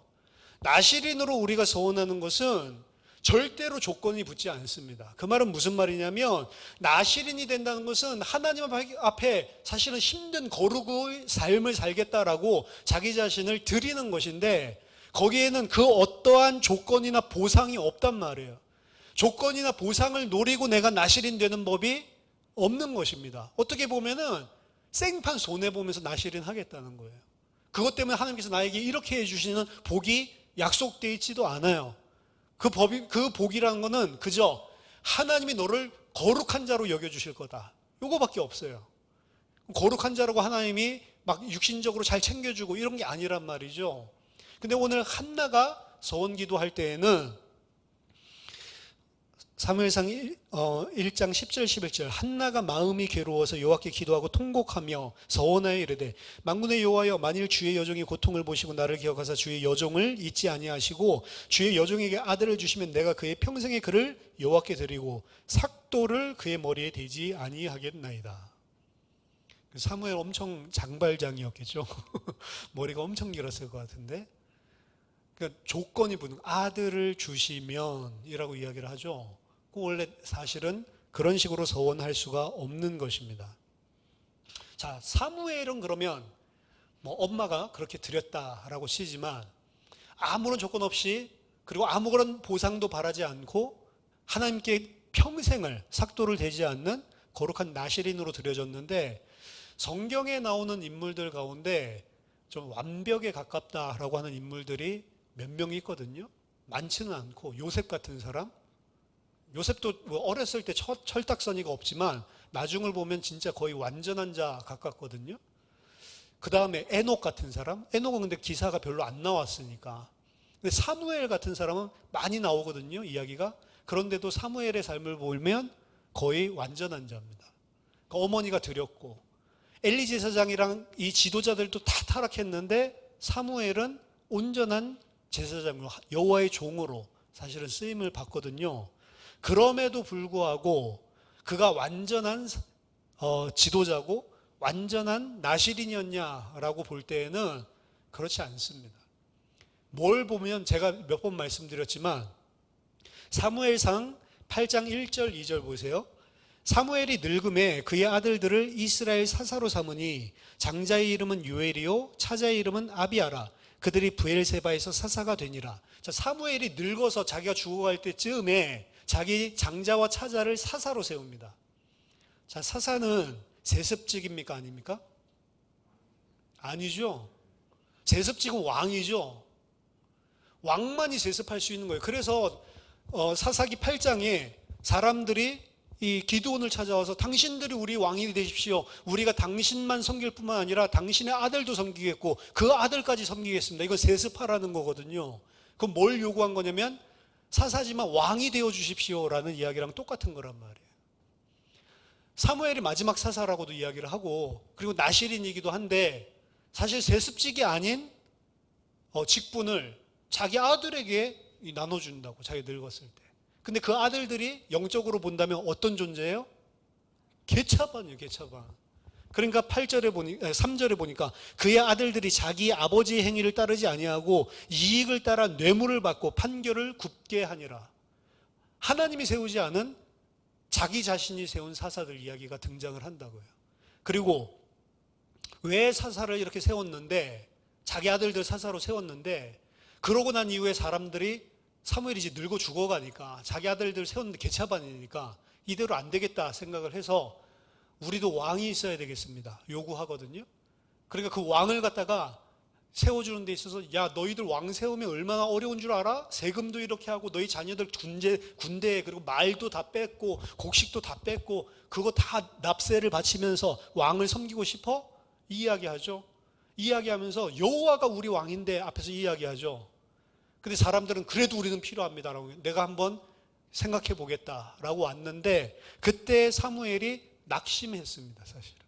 나실인으로 우리가 서원하는 것은 절대로 조건이 붙지 않습니다. 그 말은 무슨 말이냐면 나실인이 된다는 것은 하나님 앞에 사실은 힘든 거룩의 삶을 살겠다라고 자기 자신을 드리는 것인데 거기에는 그 어떠한 조건이나 보상이 없단 말이에요. 조건이나 보상을 노리고 내가 나실인 되는 법이 없는 것입니다. 어떻게 보면은 생판 손해보면서 나실인 하겠다는 거예요. 그것 때문에 하나님께서 나에게 이렇게 해주시는 복이 약속되어 있지도 않아요. 그 복이라는 거는 그저 하나님이 너를 거룩한 자로 여겨주실 거다. 요거밖에 없어요. 거룩한 자라고 하나님이 막 육신적으로 잘 챙겨주고 이런 게 아니란 말이죠. 근데 오늘 한나가 서원 기도할 때에는 사무엘상 1장 10절 11절 한나가 마음이 괴로워서 여호와께 기도하고 통곡하며 서원하여 이르되 만군의 여호와여 만일 주의 여종이 고통을 보시고 나를 기억하사 주의 여종을 잊지 아니하시고 주의 여종에게 아들을 주시면 내가 그의 평생의 그를 여호와께 드리고 삭도를 그의 머리에 대지 아니하겠나이다. 사무엘 엄청 장발장이었겠죠. 머리가 엄청 길었을 것 같은데, 그러니까 조건이 붙는 아들을 주시면이라고 이야기를 하죠. 원래 사실은 그런 식으로 서원할 수가 없는 것입니다. 자, 사무엘은 그러면 뭐 엄마가 그렇게 드렸다라고 치지만 아무런 조건 없이 그리고 아무런 보상도 바라지 않고 하나님께 평생을 삭도를 대지 않는 거룩한 나시린으로 드려졌는데, 성경에 나오는 인물들 가운데 좀 완벽에 가깝다라고 하는 인물들이 몇 명 있거든요. 많지는 않고 요셉 같은 사람, 요셉도 뭐 어렸을 때 철딱서니가 없지만 나중을 보면 진짜 거의 완전한 자 가깝거든요. 그 다음에 에녹 같은 사람, 에녹은 근데 기사가 별로 안 나왔으니까. 근데 사무엘 같은 사람은 많이 나오거든요, 이야기가. 그런데도 사무엘의 삶을 보면 거의 완전한 자입니다. 그러니까 어머니가 드렸고 엘리 제사장이랑 이 지도자들도 다 타락했는데 사무엘은 온전한 제사장으로 여호와의 종으로 사실은 쓰임을 받거든요. 그럼에도 불구하고 그가 완전한 지도자고 완전한 나시린이었냐라고 볼 때에는 그렇지 않습니다. 뭘 보면 제가 몇 번 말씀드렸지만 사무엘상 8장 1절 2절 보세요. 사무엘이 늙음에 그의 아들들을 이스라엘 사사로 삼으니 장자의 이름은 요엘이요 차자의 이름은 아비아라. 그들이 브엘세바에서 사사가 되니라. 자, 사무엘이 늙어서 자기가 죽어갈 때쯤에 자기 장자와 차자를 사사로 세웁니다. 자, 사사는 세습직입니까 아닙니까? 아니죠. 세습직은 왕이죠. 왕만이 세습할 수 있는 거예요. 그래서 사사기 8장에 사람들이 이 기드온을 찾아와서 당신들이 우리 왕이 되십시오. 우리가 당신만 섬길 뿐만 아니라 당신의 아들도 섬기겠고 그 아들까지 섬기겠습니다. 이거 세습하라는 거거든요. 그럼 뭘 요구한 거냐면 사사지만 왕이 되어 주십시오라는 이야기랑 똑같은 거란 말이에요. 사무엘이 마지막 사사라고도 이야기를 하고 그리고 나실인이기도 한데 사실 세습직이 아닌 직분을 자기 아들에게 나눠준다고, 자기 늙었을 때. 근데 그 아들들이 영적으로 본다면 어떤 존재예요? 계차반이에요, 계차반. 그러니까 3절에 보니까 그의 아들들이 자기 아버지의 행위를 따르지 아니하고 이익을 따라 뇌물을 받고 판결을 굽게 하니라. 하나님이 세우지 않은 자기 자신이 세운 사사들 이야기가 등장을 한다고요. 그리고 왜 사사를 이렇게 세웠는데, 자기 아들들 사사로 세웠는데, 그러고 난 이후에 사람들이 사무엘이 이제 늙어 죽어가니까 자기 아들들 세웠는데 개차반이니까 이대로 안 되겠다 생각을 해서 우리도 왕이 있어야 되겠습니다 요구하거든요. 그러니까 그 왕을 갖다가 세워주는 데 있어서 야, 너희들 왕 세우면 얼마나 어려운 줄 알아? 세금도 이렇게 하고 너희 자녀들 군대 그리고 말도 다 뺏고 곡식도 다 뺏고 그거 다 납세를 바치면서 왕을 섬기고 싶어? 이 이야기하죠. 이야기하면서 여호와가 우리 왕인데 앞에서 이야기하죠. 근데 사람들은 그래도 우리는 필요합니다라고, 내가 한번 생각해 보겠다라고 왔는데 그때 사무엘이 낙심했습니다. 사실은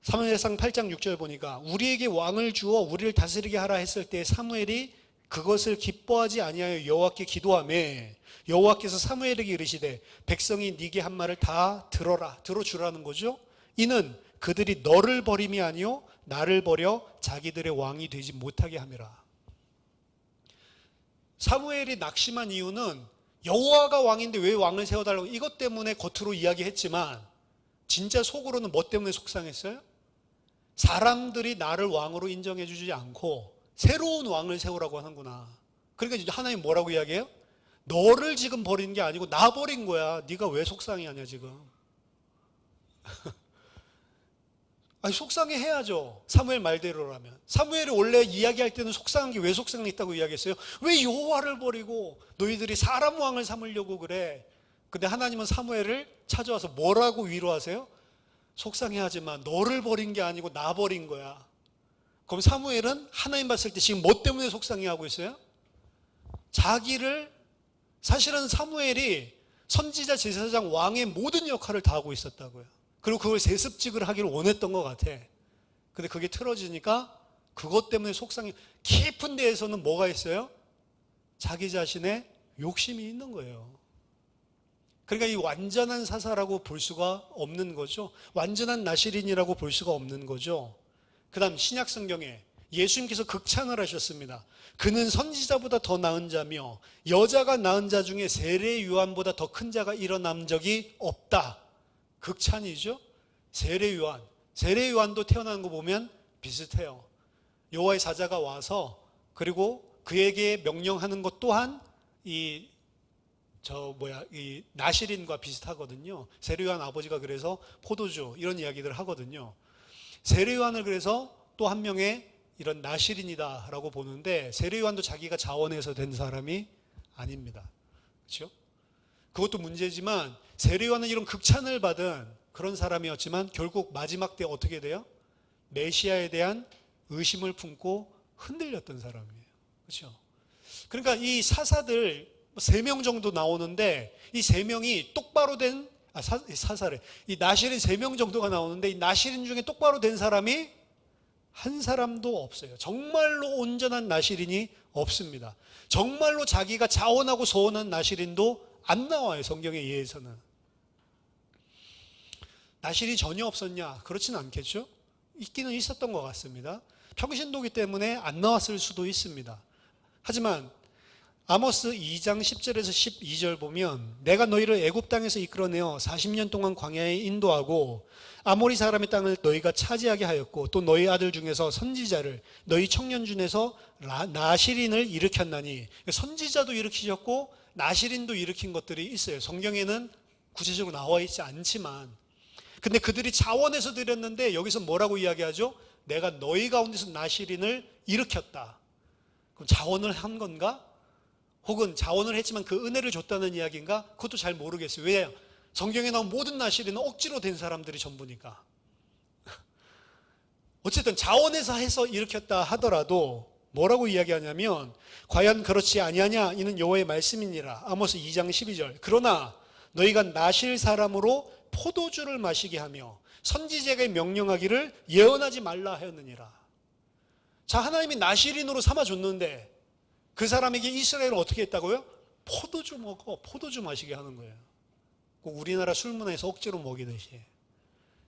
사무엘상 8장 6절 보니까 우리에게 왕을 주어 우리를 다스리게 하라 했을 때 사무엘이 그것을 기뻐하지 아니하여 여호와께 기도하며 여호와께서 사무엘에게 이르시되 백성이 네게 한 말을 다 들어주라는 거죠. 이는 그들이 너를 버림이 아니요 나를 버려 자기들의 왕이 되지 못하게 함이라. 사무엘이 낙심한 이유는 여호와가 왕인데 왜 왕을 세워달라고 이것 때문에 겉으로 이야기했지만 진짜 속으로는 뭐 때문에 속상했어요? 사람들이 나를 왕으로 인정해 주지 않고 새로운 왕을 세우라고 하는구나. 그러니까 하나님 뭐라고 이야기해요? 너를 지금 버린 게 아니고 나 버린 거야. 네가 왜 속상해하냐 지금. 아니, 속상해 해야죠. 사무엘 말대로라면. 사무엘이 원래 이야기할 때는 속상한 게 왜 속상했다고 이야기했어요? 왜 여호와를 버리고 너희들이 사람 왕을 삼으려고 그래? 근데 하나님은 사무엘을 찾아와서 뭐라고 위로하세요? 속상해하지만 너를 버린 게 아니고 나 버린 거야. 그럼 사무엘은 하나님 봤을 때 지금 뭐 때문에 속상해하고 있어요? 자기를, 사실은 사무엘이 선지자, 제사장, 왕의 모든 역할을 다 하고 있었다고요. 그리고 그걸 세습직을 하기를 원했던 것 같아. 근데 그게 틀어지니까 그것 때문에 속상해. 깊은 데에서는 뭐가 있어요? 자기 자신의 욕심이 있는 거예요. 그러니까 이 완전한 사사라고 볼 수가 없는 거죠. 완전한 나실인이라고 볼 수가 없는 거죠. 그 다음 신약 성경에 예수님께서 극찬을 하셨습니다. 그는 선지자보다 더 나은 자며 여자가 낳은 자 중에 세례 요한보다 더 큰 자가 일어난 적이 없다. 극찬이죠. 세례 요한도 태어나는 거 보면 비슷해요. 여호와의 사자가 와서 그리고 그에게 명령하는 것 또한 이 나실인과 비슷하거든요. 세례 요한 아버지가 그래서 포도주 이런 이야기들을 하거든요. 세례 요한을 그래서 또 한 명의 이런 나실인이다라고 보는데 세례 요한도 자기가 자원해서 된 사람이 아닙니다. 그렇죠? 그것도 문제지만 세례 요한은 이런 극찬을 받은 그런 사람이었지만 결국 마지막 때 어떻게 돼요? 메시아에 대한 의심을 품고 흔들렸던 사람이에요. 그렇죠? 그러니까 이 사사들 3명 정도 나오는데 이 3명이 똑바로 된 사사래. 이 나실인 3명 정도가 나오는데 이 나실인 중에 똑바로 된 사람이 한 사람도 없어요. 정말로 온전한 나실인이 없습니다. 정말로 자기가 자원하고 서원한 나실인도 안 나와요. 성경에 의해서는. 나실이 전혀 없었냐? 그렇지는 않겠죠. 있기는 있었던 것 같습니다. 평신도기 때문에 안 나왔을 수도 있습니다. 하지만 아모스 2장 10절에서 12절 보면 내가 너희를 애굽 땅에서 이끌어내어 40년 동안 광야에 인도하고 아모리 사람의 땅을 너희가 차지하게 하였고 또 너희 아들 중에서 선지자를 너희 청년 중에서 나실인을 일으켰나니 선지자도 일으키셨고 나실인도 일으킨 것들이 있어요. 성경에는 구체적으로 나와 있지 않지만 근데 그들이 자원해서 드렸는데 여기서 뭐라고 이야기하죠? 내가 너희 가운데서 나실인을 일으켰다. 그럼 자원을 한 건가? 혹은 자원을 했지만 그 은혜를 줬다는 이야기인가? 그것도 잘 모르겠어요. 왜? 성경에 나온 모든 나실인은 억지로 된 사람들이 전부니까. 어쨌든 자원해서 해서 일으켰다 하더라도 뭐라고 이야기하냐면 과연 그렇지 아니하냐 이는 여호와의 말씀이니라. 아모스 2장 12절. 그러나 너희가 나실 사람으로 포도주를 마시게 하며 선지자에게 명령하기를 예언하지 말라 하였느니라. 자, 하나님이 나실인으로 삼아줬는데 그 사람에게 이스라엘을 어떻게 했다고요? 포도주 먹어, 포도주 마시게 하는 거예요. 꼭 우리나라 술문화에서 억지로 먹이듯이.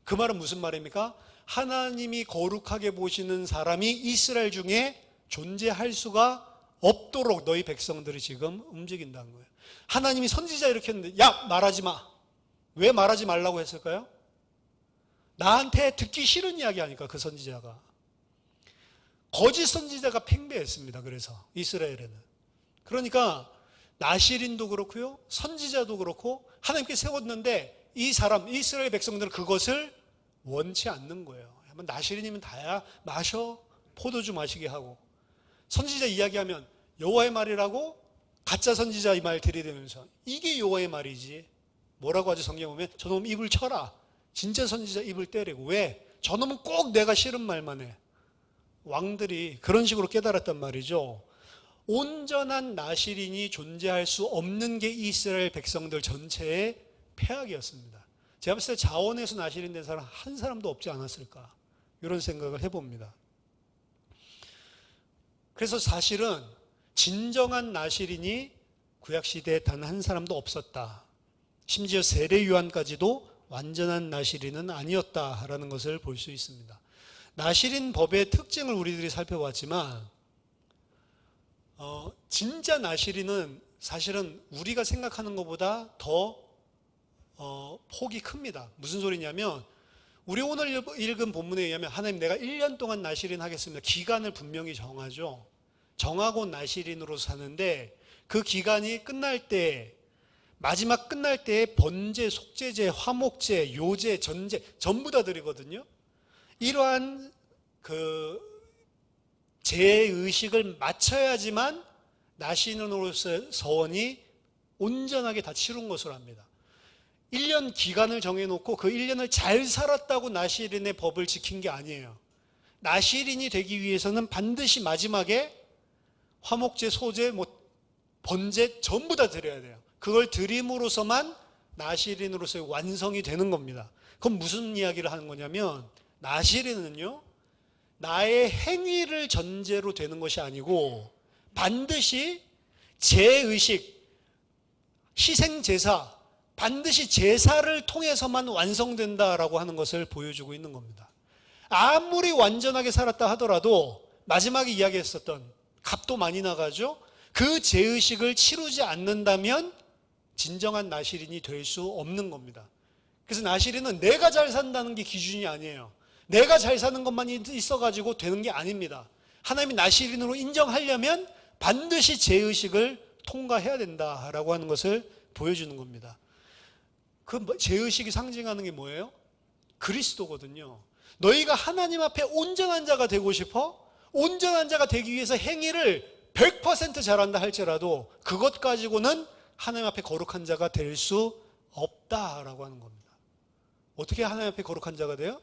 그 말은 무슨 말입니까? 하나님이 거룩하게 보시는 사람이 이스라엘 중에 존재할 수가 없도록 너희 백성들이 지금 움직인다는 거예요. 하나님이 선지자 이렇게 했는데 야, 말하지 마. 왜 말하지 말라고 했을까요? 나한테 듣기 싫은 이야기 하니까 그 선지자가. 거짓 선지자가 팽배했습니다. 그래서 이스라엘에는. 그러니까 나실인도 그렇고요. 선지자도 그렇고 하나님께 세웠는데 이 사람 이스라엘 백성들은 그것을 원치 않는 거예요. 나실인이면 다야 마셔. 포도주 마시게 하고. 선지자 이야기하면 여호와의 말이라고 가짜 선지자 이 말 들이대면서 이게 여호와의 말이지. 뭐라고 하죠? 성경에 보면 저놈 입을 쳐라. 진짜 선지자 입을 때리고. 왜? 저놈은 꼭 내가 싫은 말만 해. 왕들이 그런 식으로 깨달았단 말이죠. 온전한 나실인이 존재할 수 없는 게 이스라엘 백성들 전체의 폐악이었습니다. 제가 봤을 때 자원에서 나실인 된 사람 한 사람도 없지 않았을까 이런 생각을 해봅니다. 그래서 사실은 진정한 나실인이 구약시대에 단 한 사람도 없었다. 심지어 세례 요한까지도 완전한 나실인은 아니었다라는 것을 볼 수 있습니다. 나실인 법의 특징을 우리들이 살펴봤지만 진짜 나실인은 사실은 우리가 생각하는 것보다 더 폭이 큽니다. 무슨 소리냐면 우리 오늘 읽은 본문에 의하면 하나님 내가 1년 동안 나실인 하겠습니다. 기간을 분명히 정하죠. 정하고 나실인으로 사는데 그 기간이 끝날 때 마지막 끝날 때에 번제, 속죄제, 화목제, 요제, 전제 전부 다 드리거든요. 이러한 그 제의식을 맞춰야지만 나시린으로서의 서원이 온전하게 다 치룬 것으로 합니다. 1년 기간을 정해놓고 그 1년을 잘 살았다고 나시린의 법을 지킨 게 아니에요. 나시린이 되기 위해서는 반드시 마지막에 화목제, 소제, 번제 전부 다 드려야 돼요. 그걸 드림으로서만 나시린으로서의 완성이 되는 겁니다. 그럼 무슨 이야기를 하는 거냐면, 나시린은요, 나의 행위를 전제로 되는 것이 아니고 반드시 제의식, 희생제사, 반드시 제사를 통해서만 완성된다라고 하는 것을 보여주고 있는 겁니다. 아무리 완전하게 살았다 하더라도 마지막에 이야기했었던 값도 많이 나가죠. 그 제의식을 치르지 않는다면 진정한 나시린이 될 수 없는 겁니다. 그래서 나시린은 내가 잘 산다는 게 기준이 아니에요. 내가 잘 사는 것만 있어가지고 되는 게 아닙니다. 하나님이 나시린으로 인정하려면 반드시 제의식을 통과해야 된다라고 하는 것을 보여주는 겁니다. 그 제의식이 상징하는 게 뭐예요? 그리스도거든요. 너희가 하나님 앞에 온전한 자가 되고 싶어? 온전한 자가 되기 위해서 행위를 100% 잘한다 할지라도 그것 가지고는 하나님 앞에 거룩한 자가 될 수 없다라고 하는 겁니다. 어떻게 하나님 앞에 거룩한 자가 돼요?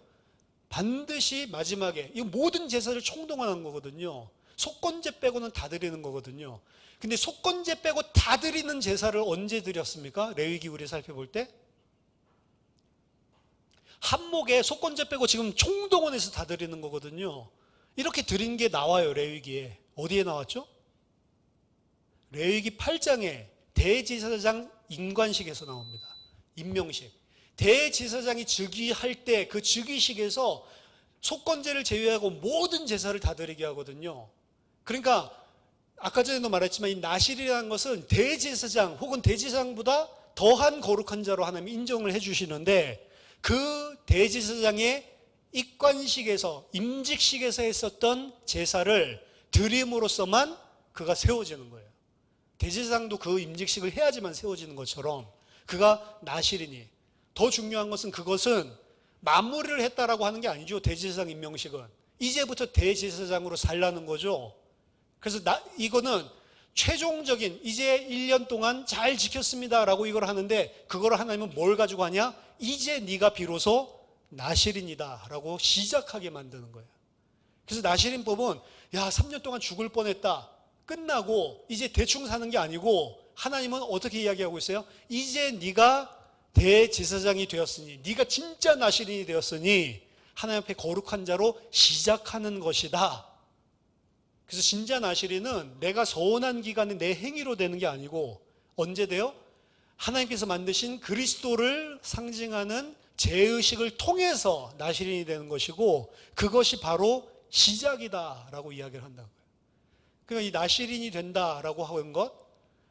반드시 마지막에, 이 모든 제사를 총동원한 거거든요. 속건제 빼고는 다 드리는 거거든요. 근데 속건제 빼고 다 드리는 제사를 언제 드렸습니까? 레위기 우리 살펴볼 때 한목에 속건제 빼고 지금 총동원해서 다 드리는 거거든요. 이렇게 드린 게 나와요. 레위기에. 어디에 나왔죠? 레위기 8장에 대제사장 임관식에서 나옵니다. 임명식. 대제사장이 즉위할 때 그 즉위식에서 속건제를 제외하고 모든 제사를 다 드리게 하거든요. 그러니까 아까 전에도 말했지만 이 나실이라는 것은 대제사장 혹은 대제사장보다 더한 거룩한 자로 하나님이 인정을 해주시는데, 그 대제사장의 입관식에서, 임직식에서 했었던 제사를 드림으로써만 그가 세워지는 거예요. 대제사장도 그 임직식을 해야지만 세워지는 것처럼 그가 나실이니, 더 중요한 것은 그것은 마무리를 했다라고 하는 게 아니죠. 대제사장 임명식은 이제부터 대제사장으로 살라는 거죠. 그래서 이거는 최종적인, 이제 1년 동안 잘 지켰습니다라고 이걸 하는데, 그걸 하나님은 뭘 가지고 하냐? 이제 네가 비로소 나실인이다라고 시작하게 만드는 거예요. 그래서 나실인법은 3년 동안 죽을 뻔했다 끝나고 이제 대충 사는 게 아니고, 하나님은 어떻게 이야기하고 있어요? 이제 네가 대제사장이 되었으니, 네가 진짜 나실인이 되었으니 하나님 앞에 거룩한 자로 시작하는 것이다. 그래서 진짜 나실인은 내가 서원한 기간에 내 행위로 되는 게 아니고 언제 돼요? 하나님께서 만드신 그리스도를 상징하는 제의식을 통해서 나실인이 되는 것이고, 그것이 바로 시작이다라고 이야기를 한다고요. 그러니까 이 나실인이 된다라고 하는 것,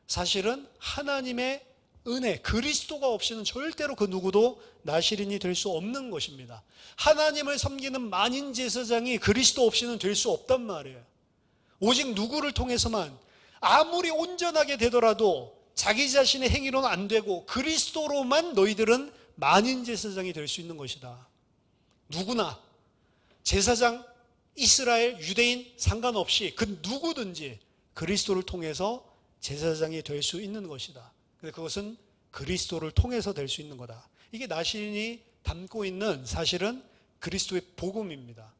사실은 하나님의 은혜, 그리스도가 없이는 절대로 그 누구도 나실인이 될 수 없는 것입니다. 하나님을 섬기는 만인 제사장이 그리스도 없이는 될 수 없단 말이에요. 오직 누구를 통해서만, 아무리 온전하게 되더라도 자기 자신의 행위로는 안 되고 그리스도로만 너희들은 만인 제사장이 될 수 있는 것이다. 누구나, 제사장, 이스라엘, 유대인 상관없이 그 누구든지 그리스도를 통해서 제사장이 될 수 있는 것이다. 근데 그것은 그리스도를 통해서 될 수 있는 거다. 이게 나실인이 담고 있는 사실은 그리스도의 복음입니다.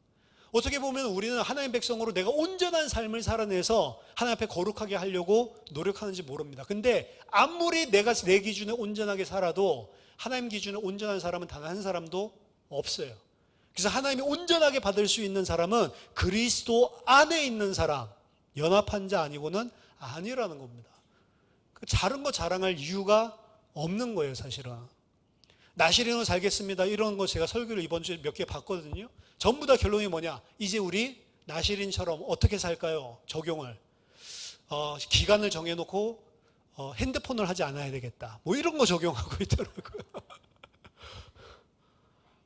어떻게 보면 우리는 하나님 백성으로 내가 온전한 삶을 살아내서 하나님 앞에 거룩하게 하려고 노력하는지 모릅니다. 근데 아무리 내가 내 기준에 온전하게 살아도 하나님 기준에 온전한 사람은 단 한 사람도 없어요. 그래서 하나님이 온전하게 받을 수 있는 사람은 그리스도 안에 있는 사람, 연합한 자 아니고는 아니라는 겁니다. 다른 거 자랑할 이유가 없는 거예요, 사실은. 나실인으로 살겠습니다, 이런 거 제가 설교를 이번 주에 몇 개 봤거든요. 전부 다 결론이 뭐냐? 이제 우리 나실인처럼 어떻게 살까요? 적용을 기간을 정해놓고 핸드폰을 하지 않아야 되겠다, 뭐 이런 거 적용하고 있더라고요.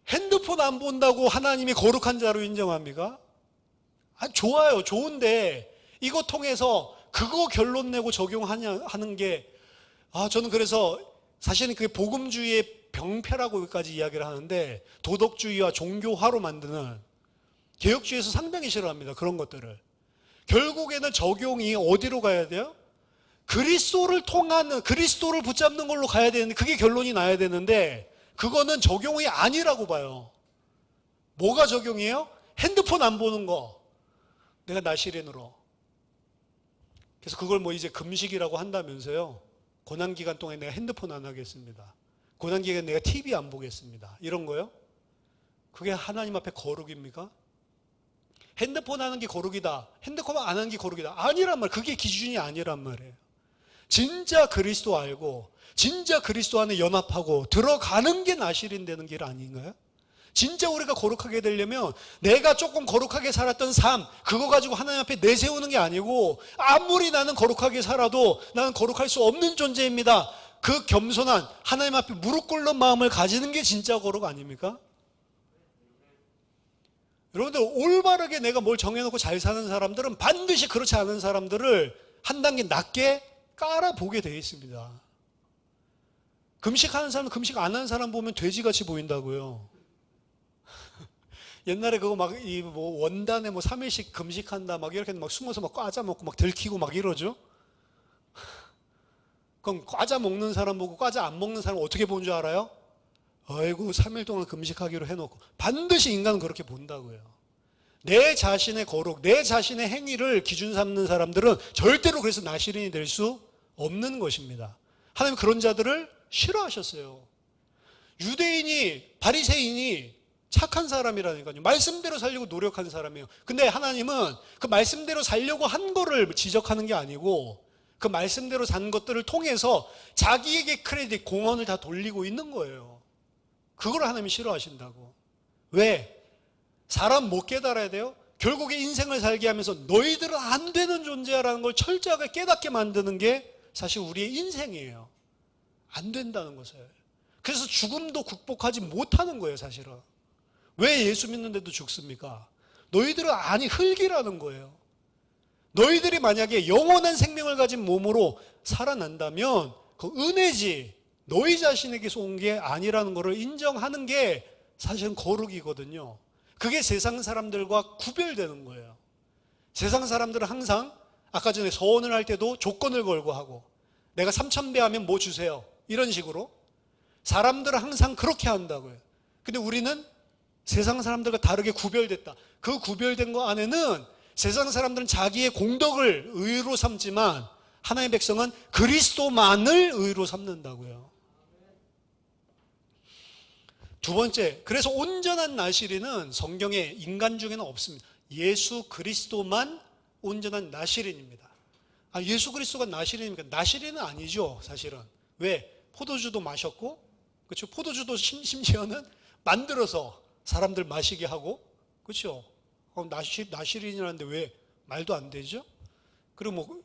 핸드폰 안 본다고 하나님이 거룩한 자로 인정합니까? 좋아요, 좋은데 이거 통해서 그거 결론 내고 적용하는 게, 저는 그래서 사실은 그게 복음주의의 병폐라고까지 이야기를 하는데, 도덕주의와 종교화로 만드는 개혁주의에서 상당히 싫어합니다. 그런 것들을. 결국에는 적용이 어디로 가야 돼요? 그리스도를 통하는, 그리스도를 붙잡는 걸로 가야 되는데, 그게 결론이 나야 되는데 그거는 적용이 아니라고 봐요. 뭐가 적용이에요? 핸드폰 안 보는 거. 내가 나시린으로. 그래서 그걸 뭐 이제 금식이라고 한다면서요. 고난기간 동안에 내가 핸드폰 안 하겠습니다. 고난기간에 내가 TV 안 보겠습니다. 이런 거요? 그게 하나님 앞에 거룩입니까? 핸드폰 하는 게 거룩이다. 핸드폰 안 하는 게 거룩이다. 아니란 말. 그게 기준이 아니란 말이에요. 진짜 그리스도 알고 진짜 그리스도 안에 연합하고 들어가는 게 나실인 되는 길 아닌가요? 진짜 우리가 거룩하게 되려면 내가 조금 거룩하게 살았던 삶, 그거 가지고 하나님 앞에 내세우는 게 아니고, 아무리 나는 거룩하게 살아도 나는 거룩할 수 없는 존재입니다. 그 겸손한 하나님 앞에 무릎 꿇는 마음을 가지는 게 진짜 거룩 아닙니까? 여러분들, 올바르게 내가 뭘 정해놓고 잘 사는 사람들은 반드시 그렇지 않은 사람들을 한 단계 낮게 깔아보게 되어 있습니다. 금식하는 사람은 금식 안 하는 사람 보면 돼지같이 보인다고요. 옛날에 그거 막 이 뭐 원단에 뭐 3일씩 금식한다 막 이렇게 막 숨어서 막 과자 먹고 막 들키고 막 이러죠. 그럼 과자 먹는 사람 보고 과자 안 먹는 사람 어떻게 본 줄 알아요? 아이고 3일 동안 금식하기로 해놓고. 반드시 인간은 그렇게 본다고요. 내 자신의 거룩, 내 자신의 행위를 기준 삼는 사람들은 절대로 그래서 나시린이 될 수 없는 것입니다. 하나님 그런 자들을 싫어하셨어요. 유대인이, 바리새인이 착한 사람이라니까요. 말씀대로 살려고 노력한 사람이에요. 근데 하나님은 그 말씀대로 살려고 한 거를 지적하는 게 아니고 그 말씀대로 산 것들을 통해서 자기에게 크레딧, 공헌을 다 돌리고 있는 거예요. 그걸 하나님이 싫어하신다고. 왜? 사람 못 깨달아야 돼요? 결국에 인생을 살게 하면서 너희들은 안 되는 존재라는 걸 철저하게 깨닫게 만드는 게 사실 우리의 인생이에요. 안 된다는 것을. 그래서 죽음도 극복하지 못하는 거예요, 사실은. 왜 예수 믿는데도 죽습니까? 너희들은 아니 흙이라는 거예요. 너희들이 만약에 영원한 생명을 가진 몸으로 살아난다면 그 은혜지 너희 자신에게서 온 게 아니라는 것을 인정하는 게 사실은 거룩이거든요. 그게 세상 사람들과 구별되는 거예요. 세상 사람들은 항상 아까 전에 서원을 할 때도 조건을 걸고 하고 내가 3,000배 하면 뭐 주세요 이런 식으로 사람들은 항상 그렇게 한다고요. 근데 우리는 세상 사람들과 다르게 구별됐다. 그 구별된 거 안에는 세상 사람들은 자기의 공덕을 의로 삼지만 하나님의 백성은 그리스도만을 의로 삼는다고요. 두 번째, 그래서 온전한 나시린은 성경에 인간 중에는 없습니다. 예수 그리스도만 온전한 나시린입니다. 아, 예수 그리스도가 나시린입니까? 나시린은 아니죠, 사실은. 왜? 포도주도 마셨고, 그렇죠? 포도주도 심지어는 만들어서 사람들 마시게 하고, 그렇죠? 나시린이라는데 왜 말도 안 되죠? 그리고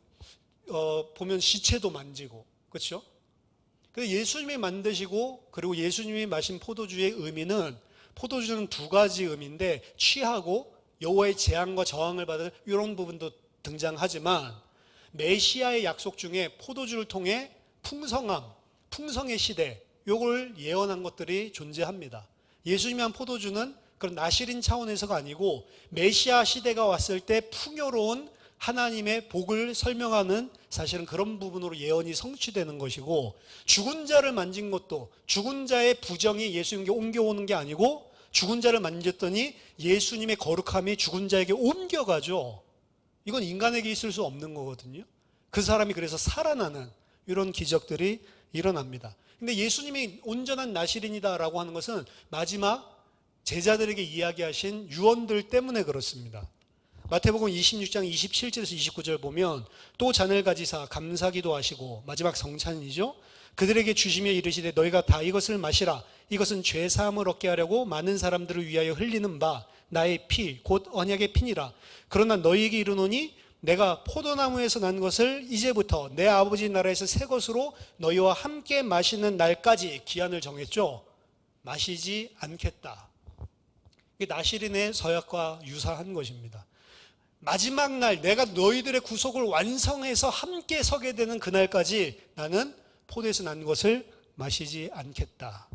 보면 시체도 만지고, 그렇죠? 그래서 예수님이 만드시고 그리고 예수님이 마신 포도주의 의미는, 포도주는 두 가지 의미인데 취하고 여호와의 재앙과 저항을 받을 이런 부분도 등장하지만 메시아의 약속 중에 포도주를 통해 풍성함, 풍성의 시대, 요걸 예언한 것들이 존재합니다. 예수님이 한 포도주는 그런 나시린 차원에서가 아니고 메시아 시대가 왔을 때 풍요로운 하나님의 복을 설명하는 사실은 그런 부분으로 예언이 성취되는 것이고, 죽은 자를 만진 것도 죽은 자의 부정이 예수님께 옮겨오는 게 아니고 죽은 자를 만졌더니 예수님의 거룩함이 죽은 자에게 옮겨가죠. 이건 인간에게 있을 수 없는 거거든요. 그 사람이 그래서 살아나는 이런 기적들이 일어납니다. 근데 예수님이 온전한 나시린이다라고 하는 것은 마지막 제자들에게 이야기하신 유언들 때문에 그렇습니다. 마태복음 26장 27절에서 29절 보면 또 잔을 가지사 감사기도 하시고, 마지막 성찬이죠. 그들에게 주시며 이르시되 너희가 다 이것을 마시라. 이것은 죄 사함을 얻게 하려고 많은 사람들을 위하여 흘리는 바 나의 피 곧 언약의 피니라. 그러나 너희에게 이르노니 내가 포도나무에서 난 것을 이제부터 내 아버지 나라에서 새 것으로 너희와 함께 마시는 날까지 기한을 정했죠. 마시지 않겠다. 이게 나시린의 서약과 유사한 것입니다. 마지막 날 내가 너희들의 구속을 완성해서 함께 서게 되는 그날까지 나는 포도에서 난 것을 마시지 않겠다.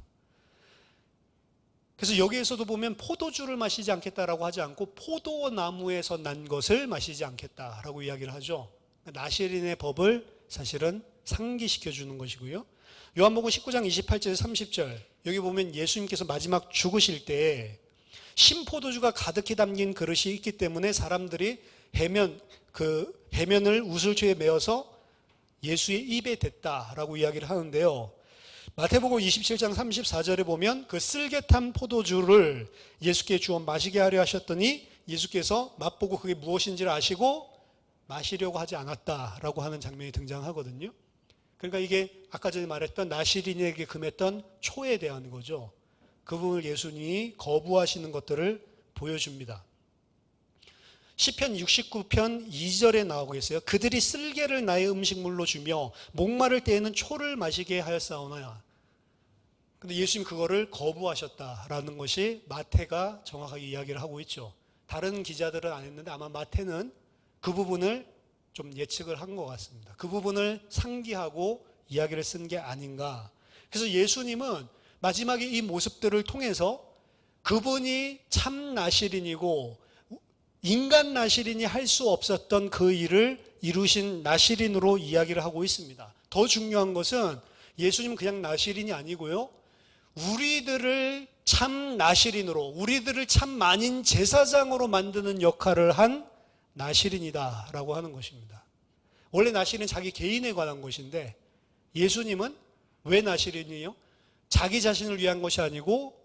그래서 여기에서도 보면 포도주를 마시지 않겠다라고 하지 않고 포도나무에서 난 것을 마시지 않겠다라고 이야기를 하죠. 나시린의 법을 사실은 상기시켜 주는 것이고요. 요한복음 19장 28절 30절 여기 보면 예수님께서 마지막 죽으실 때 신포도주가 가득히 담긴 그릇이 있기 때문에 사람들이 해면을 우슬초에 메어서 예수의 입에 댔다라고 이야기를 하는데요. 마태복음 27장 34절에 보면 그 쓸개탄 포도주를 예수께 주어 마시게 하려 하셨더니 예수께서 맛보고 그게 무엇인지를 아시고 마시려고 하지 않았다라고 하는 장면이 등장하거든요. 그러니까 이게 아까 전에 말했던 나시린에게 금했던 초에 대한 거죠. 그 부분을 예수님이 거부하시는 것들을 보여줍니다. 시편 69편 2절에 나오고 있어요. 그들이 쓸개를 나의 음식물로 주며 목마를 때에는 초를 마시게 하였사오나. 근데 예수님 그거를 거부하셨다라는 것이 마태가 정확하게 이야기를 하고 있죠. 다른 기자들은 안 했는데 아마 마태는 그 부분을 좀 예측을 한 것 같습니다. 그 부분을 상기하고 이야기를 쓴 게 아닌가. 그래서 예수님은 마지막에 이 모습들을 통해서 그분이 참 나시린이고 인간 나시린이 할 수 없었던 그 일을 이루신 나시린으로 이야기를 하고 있습니다. 더 중요한 것은 예수님은 그냥 나시린이 아니고요. 우리들을 참 나시린으로, 우리들을 참 만인 제사장으로 만드는 역할을 한 나시린이다라고 하는 것입니다. 원래 나시린은 자기 개인에 관한 것인데 예수님은 왜 나시린이에요? 자기 자신을 위한 것이 아니고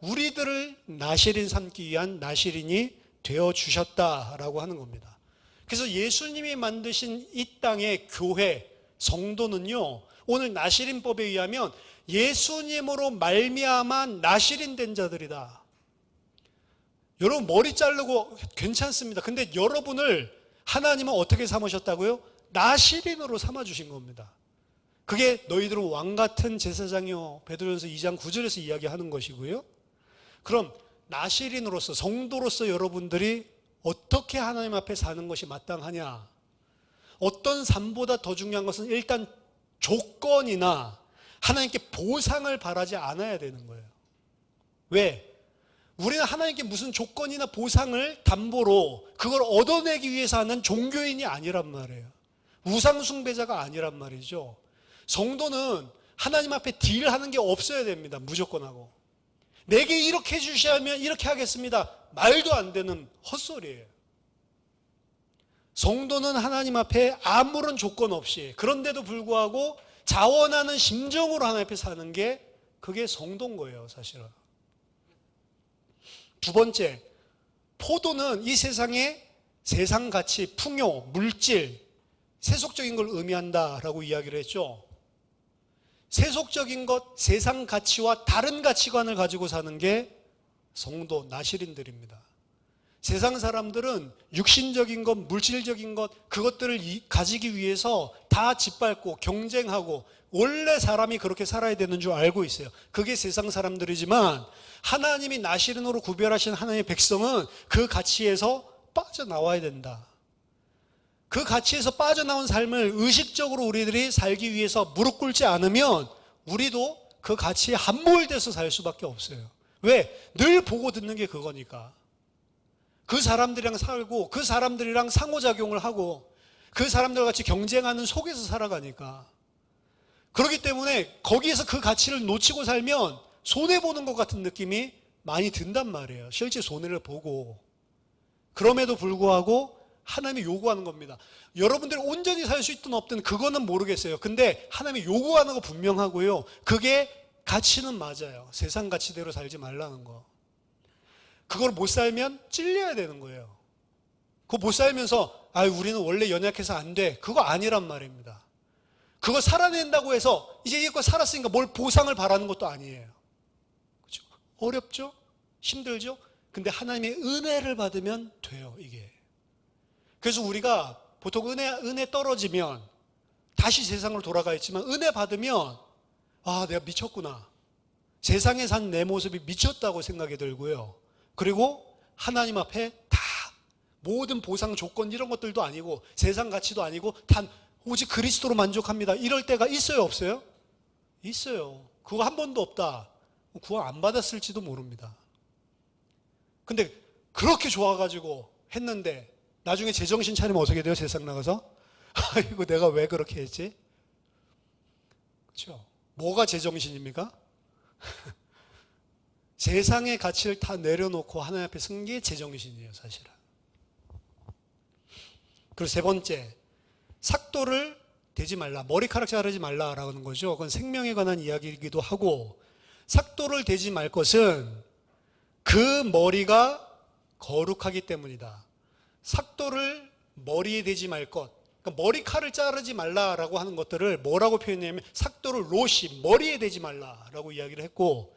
우리들을 나시린 삼기 위한 나시린이 되어 주셨다라고 하는 겁니다. 그래서 예수님이 만드신 이 땅의 교회, 성도는요, 오늘 나시린법에 의하면 예수님으로 말미암아 나시린 된 자들이다. 여러분 머리 자르고 괜찮습니다. 근데 여러분을 하나님은 어떻게 삼으셨다고요? 나시린으로 삼아주신 겁니다. 그게 너희들은 왕같은 제사장이요, 베드로전서 2장 9절에서 이야기하는 것이고요. 그럼 나시린으로서, 성도로서 여러분들이 어떻게 하나님 앞에 사는 것이 마땅하냐? 어떤 삶보다 더 중요한 것은 일단 조건이나 하나님께 보상을 바라지 않아야 되는 거예요. 왜? 우리는 하나님께 무슨 조건이나 보상을 담보로 그걸 얻어내기 위해서 하는 종교인이 아니란 말이에요. 우상숭배자가 아니란 말이죠. 성도는 하나님 앞에 딜하는 게 없어야 됩니다. 무조건 하고. 내게 이렇게 해주시면 이렇게 하겠습니다. 말도 안 되는 헛소리예요. 성도는 하나님 앞에 아무런 조건 없이, 그런데도 불구하고 자원하는 심정으로 하나님 앞에 사는 게 그게 성도인 거예요, 사실은. 두 번째, 포도는 이 세상의 세상 가치, 풍요, 물질, 세속적인 걸 의미한다라고 이야기를 했죠. 세속적인 것, 세상 가치와 다른 가치관을 가지고 사는 게 성도, 나시린들입니다. 세상 사람들은 육신적인 것, 물질적인 것, 그것들을 가지기 위해서 다 짓밟고 경쟁하고 원래 사람이 그렇게 살아야 되는 줄 알고 있어요. 그게 세상 사람들이지만 하나님이 나시린으로 구별하신 하나님의 백성은 그 가치에서 빠져나와야 된다. 그 가치에서 빠져나온 삶을 의식적으로 우리들이 살기 위해서 무릎 꿇지 않으면 우리도 그 가치에 함몰돼서 살 수밖에 없어요. 왜? 늘 보고 듣는 게 그거니까. 그 사람들이랑 살고 그 사람들이랑 상호작용을 하고 그 사람들과 같이 경쟁하는 속에서 살아가니까. 그렇기 때문에 거기에서 그 가치를 놓치고 살면 손해보는 것 같은 느낌이 많이 든단 말이에요. 실제 손해를 보고. 그럼에도 불구하고 하나님이 요구하는 겁니다. 여러분들이 온전히 살 수 있든 없든 그거는 모르겠어요. 근데 하나님이 요구하는 거 분명하고요. 그게 가치는 맞아요. 세상 가치대로 살지 말라는 거. 그걸 못 살면 찔려야 되는 거예요. 그거 못 살면서 우리는 원래 연약해서 안 돼. 그거 아니란 말입니다. 그거 살아낸다고 해서 이제 이거 살았으니까 뭘 보상을 바라는 것도 아니에요. 그렇죠? 어렵죠? 힘들죠? 근데 하나님의 은혜를 받으면 돼요, 이게. 그래서 우리가 보통 은혜 떨어지면 다시 세상으로 돌아가 있지만 은혜 받으면 내가 미쳤구나. 세상에 산 내 모습이 미쳤다고 생각이 들고요. 그리고 하나님 앞에 다 모든 보상 조건 이런 것들도 아니고 세상 가치도 아니고 단 오직 그리스도로 만족합니다. 이럴 때가 있어요, 없어요? 있어요. 그거 한 번도 없다. 구원 안 받았을지도 모릅니다. 근데 그렇게 좋아가지고 했는데 나중에 제정신 차리면 어떻게 돼요? 세상 나가서 아이고 내가 왜 그렇게 했지? 그렇죠? 뭐가 제정신입니까? 세상의 가치를 다 내려놓고 하나님 앞에 선 게 제정신이에요, 사실은. 그리고 세 번째, 삭도를 대지 말라, 머리카락 자르지 말라라고 하는 거죠. 그건 생명에 관한 이야기이기도 하고, 삭도를 대지 말 것은 그 머리가 거룩하기 때문이다. 삭도를 머리에 대지 말 것, 그러니까 머리칼을 자르지 말라라고 하는 것들을 뭐라고 표현했냐면 삭도를 로시, 머리에 대지 말라라고 이야기를 했고,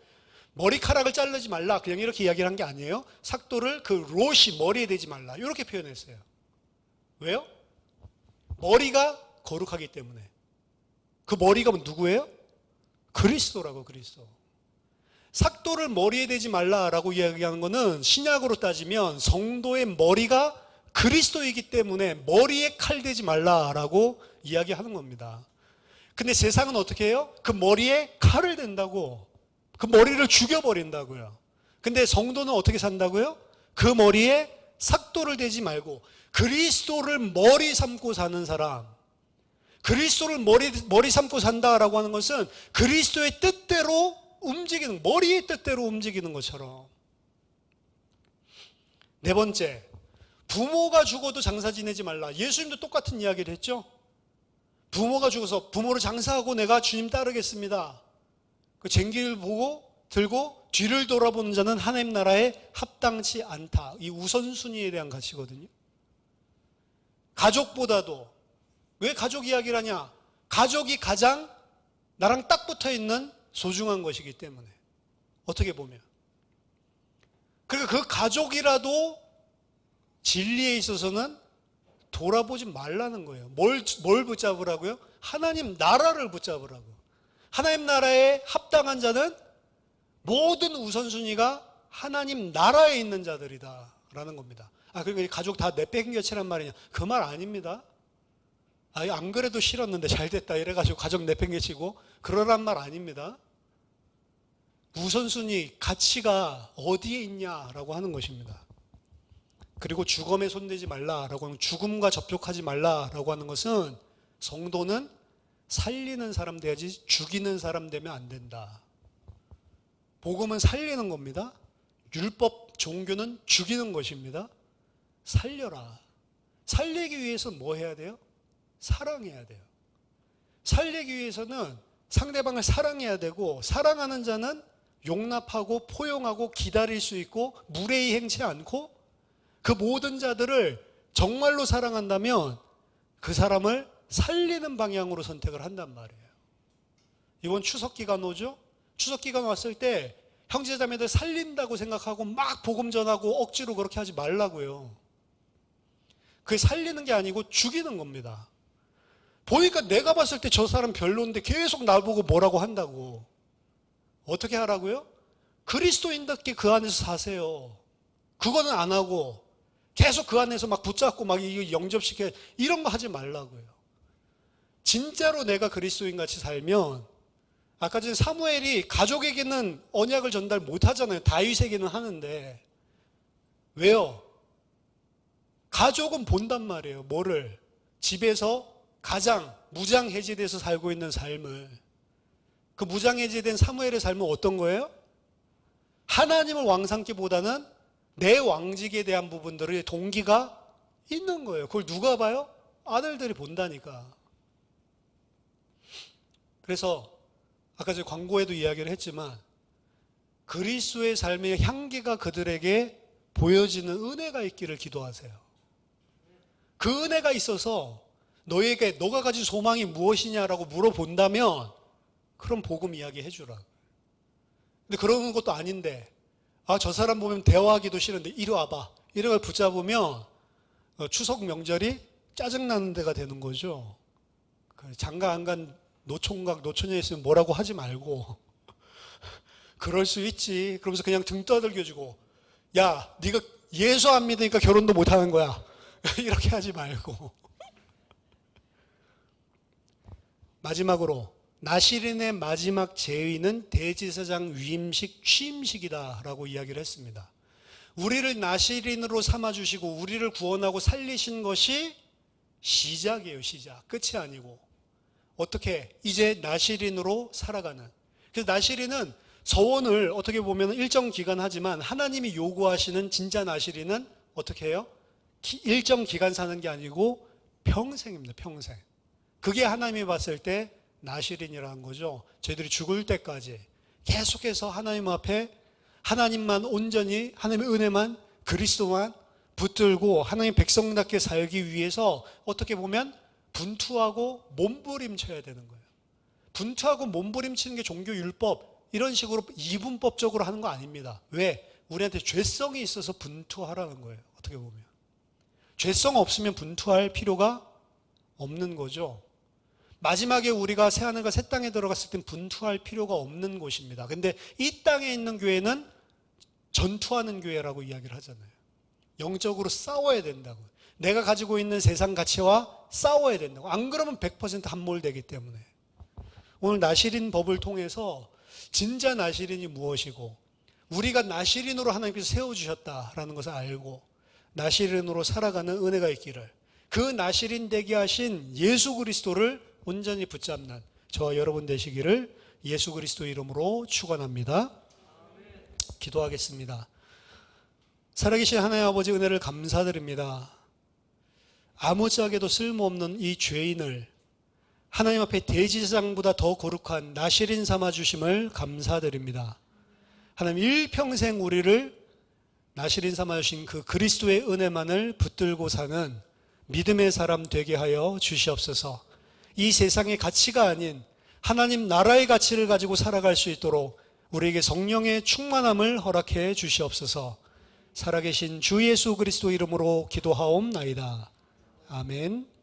머리카락을 자르지 말라 그냥 이렇게 이야기를 한 게 아니에요. 삭도를 그 로시, 머리에 대지 말라 이렇게 표현했어요. 왜요? 머리가 거룩하기 때문에. 그 머리가 누구예요? 그리스도라고, 그리스도. 삭도를 머리에 대지 말라라고 이야기하는 것은 신약으로 따지면 성도의 머리가 그리스도이기 때문에 머리에 칼 대지 말라라고 이야기하는 겁니다. 근데 세상은 어떻게 해요? 그 머리에 칼을 댄다고, 그 머리를 죽여버린다고요. 근데 성도는 어떻게 산다고요? 그 머리에 삭도를 대지 말고 그리스도를 머리 삼고 사는 사람, 그리스도를 머리 삼고 산다라고 하는 것은 그리스도의 뜻대로 움직이는, 머리의 뜻대로 움직이는 것처럼. 네 번째, 부모가 죽어도 장사 지내지 말라. 예수님도 똑같은 이야기를 했죠. 부모가 죽어서 부모를 장사하고 내가 주님 따르겠습니다. 그 쟁기를 보고 들고 뒤를 돌아보는 자는 하나님 나라에 합당치 않다. 이 우선순위에 대한 가치거든요. 가족보다도, 왜 가족 이야기를 하냐? 가족이 가장 나랑 딱 붙어 있는 소중한 것이기 때문에. 어떻게 보면. 그러니까 그 가족이라도 진리에 있어서는 돌아보지 말라는 거예요. 뭘 붙잡으라고요? 하나님 나라를 붙잡으라고. 하나님 나라에 합당한 자는 모든 우선순위가 하나님 나라에 있는 자들이다 라는 겁니다. 그러니까 가족 다 내팽개치란 말이냐? 그 말 아닙니다. 안 그래도 싫었는데 잘 됐다 이래가지고 가족 내팽개치고 그러란 말 아닙니다. 우선순위, 가치가 어디에 있냐라고 하는 것입니다. 그리고 죽음에 손대지 말라라고 하는, 죽음과 접촉하지 말라라고 하는 것은 성도는 살리는 사람 돼야지 죽이는 사람 되면 안 된다. 복음은 살리는 겁니다. 율법, 종교는 죽이는 것입니다. 살려라. 살리기 위해서 뭐 해야 돼요? 사랑해야 돼요. 살리기 위해서는 상대방을 사랑해야 되고, 사랑하는 자는 용납하고 포용하고 기다릴 수 있고 무례히 행치 않고, 그 모든 자들을 정말로 사랑한다면 그 사람을 살리는 방향으로 선택을 한단 말이에요. 이번 추석 기간 오죠? 추석 기간 왔을 때 형제자매들 살린다고 생각하고 막 복음 전하고 억지로 그렇게 하지 말라고요. 그게 살리는 게 아니고 죽이는 겁니다. 보니까 내가 봤을 때 저 사람 별로인데 계속 나보고 뭐라고 한다고. 어떻게 하라고요? 그리스도인답게 그 안에서 사세요. 그거는 안 하고 계속 그 안에서 막 붙잡고 막 이거 영접시켜, 이런 거 하지 말라고요. 진짜로 내가 그리스도인 같이 살면, 아까 전에 사무엘이 가족에게는 언약을 전달 못 하잖아요. 다윗에게는 하는데. 왜요? 가족은 본단 말이에요. 뭐를? 집에서 가장 무장해제돼서 살고 있는 삶을. 그 무장해제된 사무엘의 삶은 어떤 거예요? 하나님을 왕삼기보다는 내 왕직에 대한 부분들의 동기가 있는 거예요. 그걸 누가 봐요? 아들들이 본다니까. 그래서 아까 저 광고에도 이야기를 했지만 그리스도의 삶의 향기가 그들에게 보여지는 은혜가 있기를 기도하세요. 그 은혜가 있어서 너에게 너가 가진 소망이 무엇이냐라고 물어본다면 그럼 복음 이야기 해주라. 근데 그러는 것도 아닌데, 저 사람 보면 대화하기도 싫은데 이리 와봐, 이런 걸 붙잡으면 추석 명절이 짜증나는 데가 되는 거죠. 장가 안 간 노총각 노처녀 있으면 뭐라고 하지 말고 그럴 수 있지. 그러면서 그냥 등 떠들겨주고, 야 네가 예수 안 믿으니까 결혼도 못하는 거야 이렇게 하지 말고. 마지막으로 나시린의 마지막 제의는 대제사장 위임식 취임식이다라고 이야기를 했습니다. 우리를 나시린으로 삼아주시고 우리를 구원하고 살리신 것이 시작이에요. 시작. 끝이 아니고 어떻게 이제 나시린으로 살아가는. 그래서 나시린은 서원을 어떻게 보면 일정 기간 하지만 하나님이 요구하시는 진짜 나시린은 어떻게 해요? 일정 기간 사는 게 아니고 평생입니다. 평생. 그게 하나님이 봤을 때 나시린이라는 거죠. 저희들이 죽을 때까지 계속해서 하나님 앞에 하나님만 온전히 하나님의 은혜만 그리스도만 붙들고 하나님 백성답게 살기 위해서 어떻게 보면 분투하고 몸부림쳐야 되는 거예요. 분투하고 몸부림치는 게 종교 율법 이런 식으로 이분법적으로 하는 거 아닙니다. 왜? 우리한테 죄성이 있어서 분투하라는 거예요. 어떻게 보면 죄성 없으면 분투할 필요가 없는 거죠. 마지막에 우리가 새하늘과 새 땅에 들어갔을 땐 분투할 필요가 없는 곳입니다. 근데 이 땅에 있는 교회는 전투하는 교회라고 이야기를 하잖아요. 영적으로 싸워야 된다고. 내가 가지고 있는 세상 가치와 싸워야 된다고. 안 그러면 100% 함몰되기 때문에. 오늘 나시린 법을 통해서 진짜 나시린이 무엇이고 우리가 나시린으로 하나님께서 세워주셨다라는 것을 알고 나시린으로 살아가는 은혜가 있기를, 그 나시린 되게 하신 예수 그리스도를 온전히 붙잡는 저와 여러분 되시기를 예수 그리스도 이름으로 축원합니다. 기도하겠습니다. 살아계신 하나님 아버지, 은혜를 감사드립니다. 아무짝에도 쓸모없는 이 죄인을 하나님 앞에 대제사장보다 더 거룩한 나시린 삼아주심을 감사드립니다. 하나님 일평생 우리를 나시린 삼아주신 그 그리스도의 은혜만을 붙들고 사는 믿음의 사람 되게 하여 주시옵소서. 이 세상의 가치가 아닌 하나님 나라의 가치를 가지고 살아갈 수 있도록 우리에게 성령의 충만함을 허락해 주시옵소서. 살아계신 주 예수 그리스도 이름으로 기도하옵나이다. 아멘.